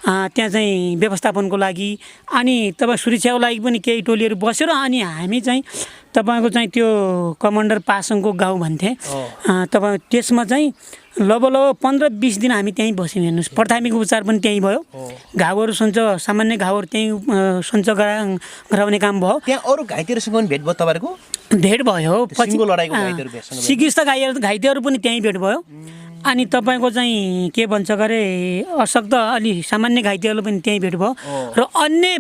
त्यहाँ चाहिँ व्यवस्थापनको लागि। अनि तपाईँ सुरक्षाको लागि पनि केही टोलीहरू बस्यो र अनि हामी चाहिँ तपाईँको चाहिँ त्यो कमान्डर पासङको गाउँ भन्थे तपाईँ, त्यसमा चाहिँ लगभग 15-20 दिन हामी त्यहीँ बस्यौँ हेर्नुहोस्। प्राथमिक उपचार पनि त्यहीँ भयो, घाउहरू सामान्य घाउहरू त्यहीँ सञ्च गराउने काम भयो। त्यहाँ अरू घाइतेहरूसँग पनि भेट भयो तपाईँहरूको? भेट भयो, चिकित्सा घाइतेहरू पनि त्यहीँ भेट भयो। अनि तपाईँको चाहिँ के भन्छ अरे अशक्त अलि सामान्य घाइतेहरू पनि त्यहीँ भेट भयो र अन्य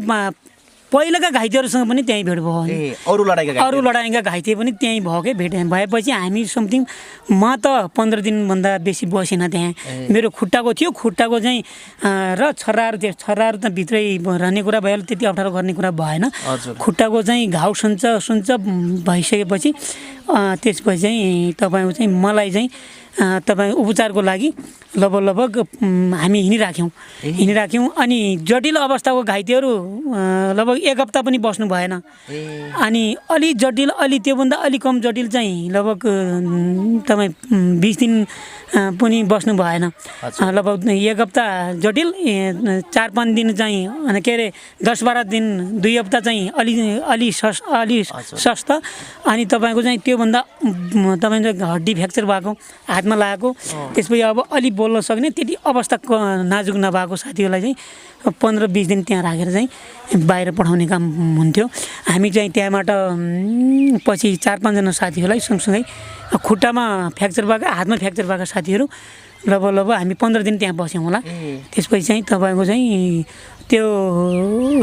पहिलाका घाइतेहरूसँग पनि त्यहीँ भेट भयो। अरू लडाइँका घाइते पनि त्यहीँ भयो क्या भेट भएपछि हामी समथिङ म त 15 दिनभन्दा बेसी बसेन त्यहाँ। मेरो खुट्टाको थियो, खुट्टाको चाहिँ र छर्राहरू त भित्रै रहने कुरा भयो, त्यति अप्ठ्यारो गर्ने कुरा भएन। खुट्टाको चाहिँ घाउ सुन्छ भइसकेपछि त्यसपछि चाहिँ तपाईँको चाहिँ मलाई चाहिँ तपाईँ उपचारको लागि लगभग हामी हिँडिराख्यौँ। अनि जटिल अवस्थाको घाइतेहरू लगभग 1 हप्ता पनि बस्नु भएन। अनि अलि जटिल त्योभन्दा अलि कम जटिल चाहिँ लगभग तपाईँ 20 दिन पनि बस्नु भएन। लगभग 1 हप्ता जटिल, 4-5 दिन चाहिँ के अरे 10-12 दिन, 2 हप्ता चाहिँ अलि सस्ता। अनि तपाईँको चाहिँ त्योभन्दा तपाईँको हड्डी फ्र्याक्चर भएको, हातमा लागेको, त्यसपछि अब अलि बोल्न सक्ने त्यति अवस्था नाजुक नभएको साथीहरूलाई चाहिँ 15-20 दिन त्यहाँ राखेर चाहिँ बाहिर पठाउने काम हुन्थ्यो। हामी चाहिँ त्यहाँबाट पछि 4-5 जना साथीहरूलाई सँगसँगै खुट्टामा फ्र्याक्चर भएको, हातमा फ्र्याक्चर भएको साथीहरू लगभग हामी 15 दिन त्यहाँ बस्यौँ होला। त्यसपछि चाहिँ तपाईँको चाहिँ त्यो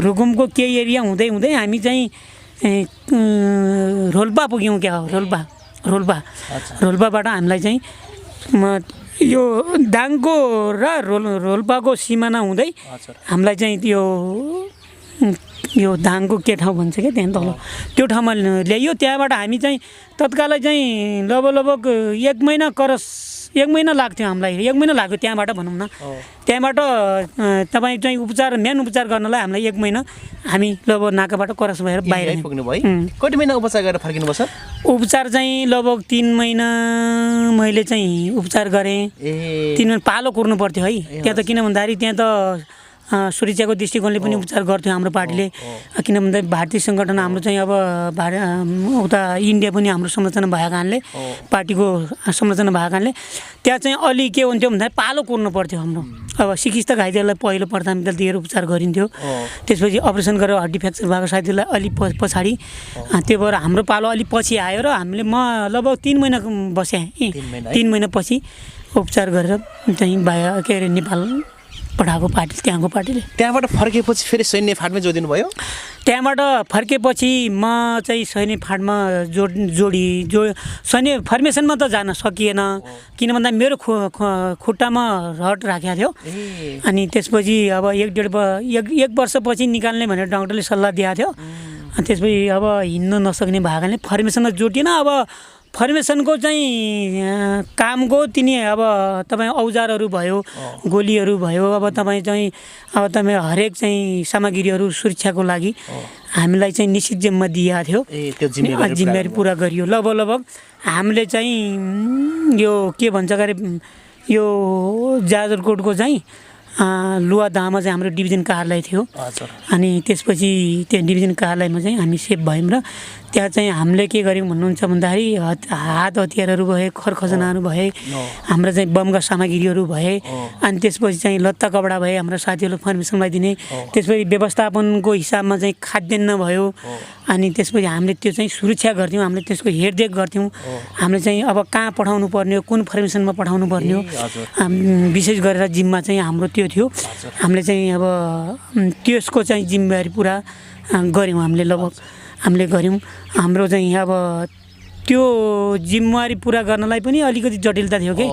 रुकुमको केही एरिया हुँदै हामी चाहिँ रोल्पा पुग्यौँ। क्या हो रोल्पाबाट हामीलाई चाहिँ यो दाङको र रोल्पाको सिमाना हुँदै हामीलाई चाहिँ यो दाङको के ठाउँ भन्छ क्या त्यहाँ तल त्यो ठाउँमा ल्याइयो। त्यहाँबाट हामी चाहिँ तत्कालै चाहिँ लगभग 1 महिना लाग्थ्यो हामीलाई। 1 महिना लाग्यो त्यहाँबाट भनौँ न। त्यहाँबाट तपाईँ चाहिँ मेन उपचार गर्नलाई हामीलाई 1 महिना हामी लगभग नाकाबाट करस भएर बाहिर पुग्नु भयो। कति महिना उपचार गरेर फर्किनु भयो सर? उपचार चाहिँ लगभग 3 महिना मैले चाहिँ उपचार गरेँ। 3 महिना पालो कुर्नु पर्थ्यो है त्यहाँ त, किन भन्दाखेरि त्यहाँ त सुरक्षाको दृष्टिकोणले पनि उपचार गर्थ्यो हाम्रो पार्टीले। किन भन्दा भारतीय सङ्गठन हाम्रो चाहिँ अब उता इन्डिया पनि हाम्रो संरचना भएको कारणले, पार्टीको संरचना भएको कारणले त्यहाँ चाहिँ अलि के हुन्थ्यो भन्दाखेरि पालो कुर्नु पर्थ्यो हाम्रो। अब सिकिस्त घाइतेहरूलाई पहिलो प्राथमिकता दिएर उपचार गरिन्थ्यो। त्यसपछि अपरेसन गरेर हड्डी फ्र्याक्चर भएको साथीहरूलाई अलि पछाडि, त्यो भएर हाम्रो पालो अलि पछि आयो र हामीले म लगभग 3 महिना बसेँ। 3 महिना पछि उपचार गरेर चाहिँ के अरे नेपाल पठाएको त्यहाँको पार्टीले। त्यहाँबाट फर्केपछि फेरि सैन्य फाँटमै जोडिनु भयो? त्यहाँबाट फर्केपछि म चाहिँ सैन्य फाँटमा सैन्य फर्मेसनमा त जान सकिएन। किन भन्दा मेरो खुट्टामा रड राखेको थियो। अनि त्यसपछि अब 1 वर्षपछि निकाल्ने भनेर डाक्टरले सल्लाह दिएको थियो। त्यसपछि अब हिँड्न नसक्ने भएको कारणले फर्मेसनमा जोडिएन। अब फर्मेसनको चाहिँ कामको तिनी अब तपाईँ औजारहरू भयो, गोलीहरू भयो, अब तपाईँ हरेक चाहिँ सामग्रीहरू सुरक्षाको लागि हामीलाई चाहिँ निश्चित जिम्मा दिएको थियो। जिम्मेवारी पुरा गरियो। लगभग हामीले चाहिँ यो के भन्छ अरे यो जाजरकोटको चाहिँ लुवादामा चाहिँ हाम्रो डिभिजन कार्यालय थियो। अनि त्यसपछि त्यो डिभिजन कार्यालयमा चाहिँ हामी सेफ भयौँ र त्यहाँ चाहिँ हामीले के गर्यौँ भन्नुहुन्छ भन्दाखेरि हात हतियारहरू भए, खरखजनाहरू भए, हाम्रो चाहिँ बमका सामग्रीहरू भए। अनि त्यसपछि चाहिँ लत्ता कपडा भए हाम्रो साथीहरूलाई फर्मेसनलाई दिने। त्यसपछि व्यवस्थापनको हिसाबमा चाहिँ खाद्यान्न भयो। अनि त्यसपछि हामीले त्यो चाहिँ सुरक्षा गर्थ्यौँ, हामीले त्यसको हेरदेख गर्थ्यौँ। हामीले चाहिँ अब कहाँ पठाउनु पर्ने हो, कुन फर्मेसनमा पठाउनु पर्ने हो, विशेष गरेर जिम्मा चाहिँ हाम्रो त्यो थियो। हामीले चाहिँ अब त्यसको चाहिँ जिम्मेवारी पुरा गऱ्यौँ हामीले गऱ्यौँ। हाम्रो चाहिँ अब त्यो जिम्मेवारी पुरा गर्नलाई पनि अलिकति जटिलता थियो कि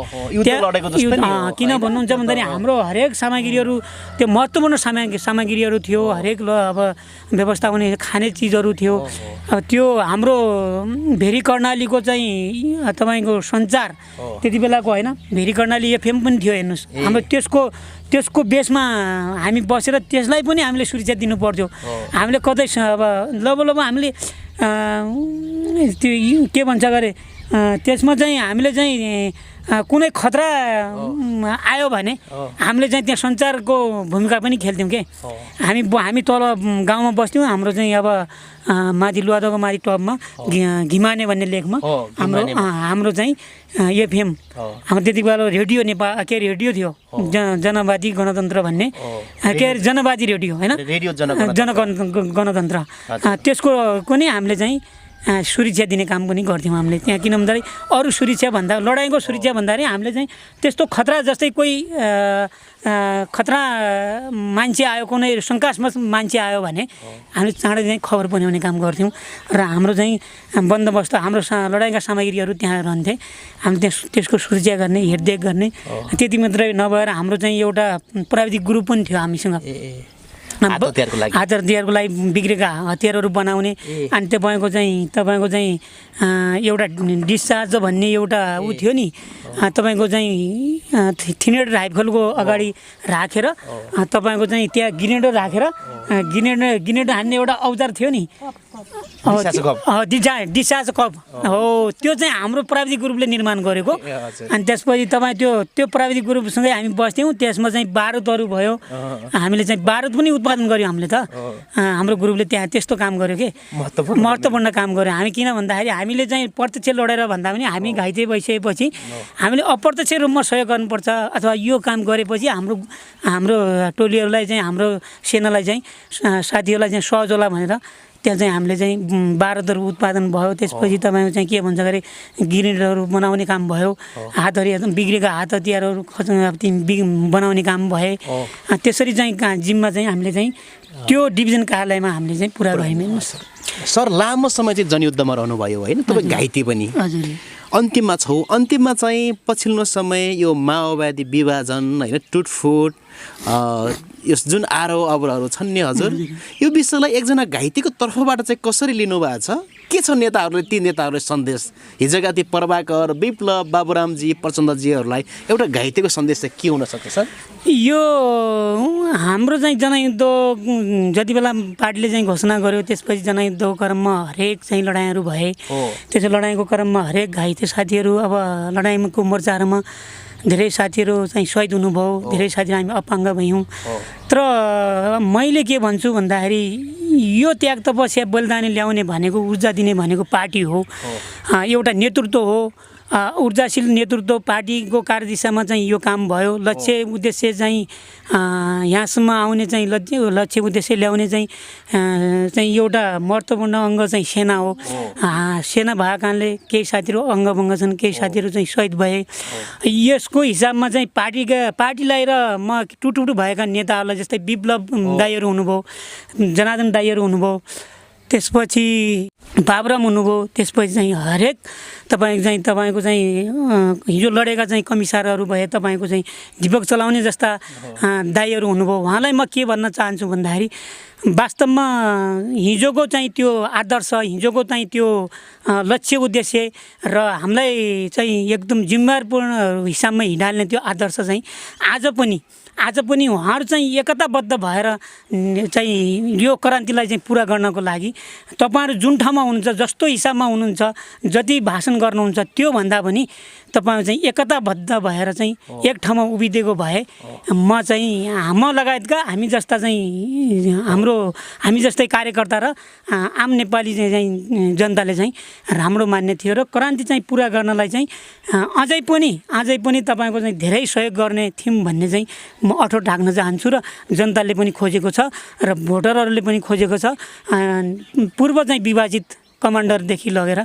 त्यहाँ। किन भन्नुहुन्छ भन्दाखेरि हाम्रो हरेक सामग्रीहरू त्यो महत्त्वपूर्ण सामग्रीहरू थियो। हरेक अब व्यवस्थापन खाने चिजहरू थियो। अब त्यो हाम्रो भेरी कर्णालीको चाहिँ तपाईँको सञ्चार त्यति बेलाको होइन, भेरी कर्णाली एफएम पनि थियो हेर्नुहोस्। हाम्रो त्यसको बेसमा हामी बसेर त्यसलाई पनि हामीले सुरक्षा दिनु पर्थ्यो। हामीले कतै अब लगभग हामीले त्यो के भन्छ अरे त्यसमा चाहिँ हामीले चाहिँ कुनै खतरा आयो भने हामीले चाहिँ त्यहाँ सञ्चारको भूमिका पनि खेल्थ्यौँ के। हामी तल गाउँमा बस्थ्यौँ। हाम्रो चाहिँ अब माथि लुवादाको माथि टपमा घिमाने भन्ने लेखमा हाम्रो चाहिँ एफएम हाम्रो त्यति बेला रेडियो नेपाल के रेडियो थियो, जनवादी गणतन्त्र भन्ने के अरे जनवादी रेडियो होइन, जनगणतन्त्र। त्यसको पनि हामीले चाहिँ सुरक्षा दिने काम पनि गर्थ्यौँ हामीले त्यहाँ। किन भन्दाखेरि अरू सुरक्षा भन्दा लडाइँको सुरक्षा भन्दाखेरि हामीले चाहिँ त्यस्तो खतरा जस्तै कोही खतरा मान्छे आयो, कुनै शङ्कास्पद मान्छे आयो भने हामीले चाँडै चाहिँ खबर पुर्याउने काम गर्थ्यौँ र हाम्रो चाहिँ बन्दोबस्त हाम्रो लडाइँका सामग्रीहरू त्यहाँ रहन्थे। हामीले त्यसको सुरक्षा गर्ने, हेरदेख गर्ने। त्यति मात्रै नभएर हाम्रो चाहिँ एउटा प्राविधिक ग्रुप पनि थियो हामीसँग, हतियारको लागि बिग्रेका हतियारहरू बनाउने। अनि तपाईँको चाहिँ एउटा डिस्चार्ज भन्ने एउटा ऊ थियो नि, तपाईँको चाहिँ थिनेड राइफलको अगाडि राखेर तपाईँको चाहिँ त्यहाँ ग्रेनेडर राखेर ग्रेनेड हान्ने एउटा औजार थियो नि, डिस्चार्ज कप हो। त्यो चाहिँ हाम्रो प्राविधिक ग्रुपले निर्माण गरेको। अनि त्यसपछि तपाईँ त्यो प्राविधिक ग्रुपसँगै हामी बस्थ्यौँ। त्यसमा चाहिँ बारुदहरू भयो, हामीले चाहिँ बारुद पनि उत्पादन गऱ्यौँ हामीले त। हाम्रो ग्रुपले त्यहाँ त्यस्तो काम गर्यो कि महत्त्वपूर्ण काम गर्यो हामी। किन भन्दाखेरि हामीले चाहिँ प्रत्यक्ष लडेर भन्दा पनि हामी घाइते भइसकेपछि हामीले अप्रत्यक्ष रूपमा सहयोग गर्नुपर्छ, अथवा यो काम गरेपछि हाम्रो टोलीहरूलाई चाहिँ, हाम्रो सेनालाई चाहिँ, साथीहरूलाई चाहिँ सहज होला भनेर त्यहाँ चाहिँ हामीले चाहिँ बारुदहरू उत्पादन भयो। त्यसपछि तपाईँको चाहिँ के भन्छ अरे ग्रेनेडहरू बनाउने काम भयो, हातहरू बिग्रेका हात हतियारहरू बनाउने काम भए। त्यसरी चाहिँ जिम्मा चाहिँ हामीले चाहिँ त्यो डिभिजन कार्यालयमा हामीले चाहिँ पुरा गयौँ। सर लामो समय चाहिँ जनयुद्धमा रहनुभयो होइन, तपाईँ घाइते पनि अन्तिममा छौ। अन्तिममा चाहिँ पछिल्लो समय यो माओवादी विभाजन होइन, टुटफुट यस जुन आरोह अवरोहहरू छन् नि हजुर, यो विषयलाई एकजना घाइतेको तर्फबाट चाहिँ कसरी लिनुभएको छ? के छ नेताहरूले, ती नेताहरूले सन्देश हिजोका ती प्रभाकर, विप्लव, बाबुरामजी, प्रचण्डजीहरूलाई एउटा घाइतेको सन्देश चाहिँ के हुनसक्छ सर? यो हाम्रो चाहिँ जनयुद्ध जति बेला पार्टीले चाहिँ घोषणा गर्यो, त्यसपछि जनयुद्धको क्रममा हरेक चाहिँ लडाइँहरू भए। त्यसो लडाइँको क्रममा हरेक घाइते साथीहरू, अब लडाइँको मोर्चाहरूमा धेरै साथीहरू चाहिँ शहीद हुनुभयो, धेरै साथीहरू हामी अपाङ्ग भयौँ। तर मैले के भन्छु भन्दाखेरि यो त्याग तपस्या बलिदानी ल्याउने भनेको, ऊर्जा दिने भनेको पार्टी हो, एउटा नेतृत्व हो। ऊर्जाशील नेतृत्व पार्टीको कार्यदिशामा चाहिँ यो काम भयो। लक्ष्य उद्देश्य चाहिँ यहाँसम्म आउने चाहिँ लक्ष्य उद्देश्य ल्याउने चाहिँ एउटा महत्त्वपूर्ण अङ्ग चाहिँ सेना हो। सेना भएको कारणले केही साथीहरू अङ्गभङ्ग छन्, केही साथीहरू चाहिँ शहीद भए। यसको हिसाबमा चाहिँ पार्टीलाई र म टुटुटु भएका नेताहरूलाई जस्तै विप्लव दाईहरू हुनुभयो, जनार्दन दाईहरू हुनुभयो, त्यसपछि बाबुराम हुनुभयो, त्यसपछि चाहिँ हरेक तपाईँको चाहिँ हिजो लडेका चाहिँ कमिसारहरू भए, तपाईँको चाहिँ दिपक चलाउने जस्ता दाईहरू हुनुभयो। उहाँलाई म के भन्न चाहन्छु भन्दाखेरि वास्तवमा हिजोको चाहिँ त्यो आदर्श, हिजोको चाहिँ त्यो लक्ष्य उद्देश्य र हामीलाई चाहिँ एकदम जिम्मेवारपूर्ण हिसाबमा हिँडाल्ने त्यो आदर्श चाहिँ आज पनि उहाँहरू चाहिँ एकताबद्ध भएर चाहिँ यो क्रान्तिलाई चाहिँ पुरा गर्नको लागि तपाईँहरू जुन ठाउँमा हुनुहुन्छ, जस्तो हिसाबमा हुनुहुन्छ, जति भाषण गर्नुहुन्छ, त्यो भन्दा पनि तपाईँ चाहिँ एकताबद्ध भएर चाहिँ एक ठाउँमा उभिदिएको भए म लगायतका हामी जस्तै कार्यकर्ता र आम नेपाली चाहिँ जनताले चाहिँ राम्रो मान्ने थियो र क्रान्ति चाहिँ पुरा गर्नलाई चाहिँ अझै पनि तपाईँको चाहिँ धेरै सहयोग गर्ने थियौँ भन्ने चाहिँ म अठोट राख्न चाहन्छु। र जनताले पनि खोजेको छ र भोटरहरूले पनि खोजेको छ। पूर्व चाहिँ विभाजित कमान्डरदेखि लगेर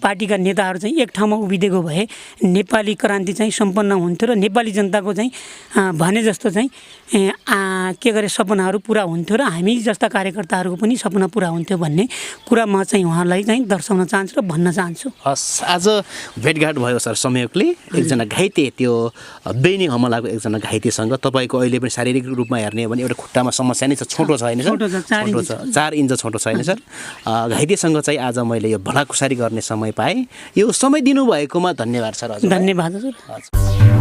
पार्टीका नेताहरू चाहिँ एक ठाउँमा उभिदिएको भए नेपाली क्रान्ति चाहिँ सम्पन्न हुन्थ्यो र नेपाली जनताको चाहिँ भने जस्तो चाहिँ के गरे सपनाहरू पुरा हुन्थ्यो र हामी जस्ता कार्यकर्ताहरूको पनि सपना पुरा हुन्थ्यो भन्ने कुरा म चाहिँ उहाँलाई चाहिँ दर्शाउन चाहन्छु र भन्न चाहन्छु। हस्, आज भेटघाट भयो सर संयोगले। एकजना घाइते, त्यो बेनी हमलाको एकजना घाइतेसँग तपाईँको अहिले पनि शारीरिक रूपमा हेर्ने हो भने एउटा खुट्टामा समस्या नै छ, छोटो छ होइन सर? छोटो छ, 4 इन्च छोटो छ होइन सर? घाइतेसँग चाहिँ आज मैले यो भलाकुसारी गर्ने समय पाएँ। यो समय दिनुभएकोमा धन्यवाद सर। हजुर, धन्यवाद हजुर।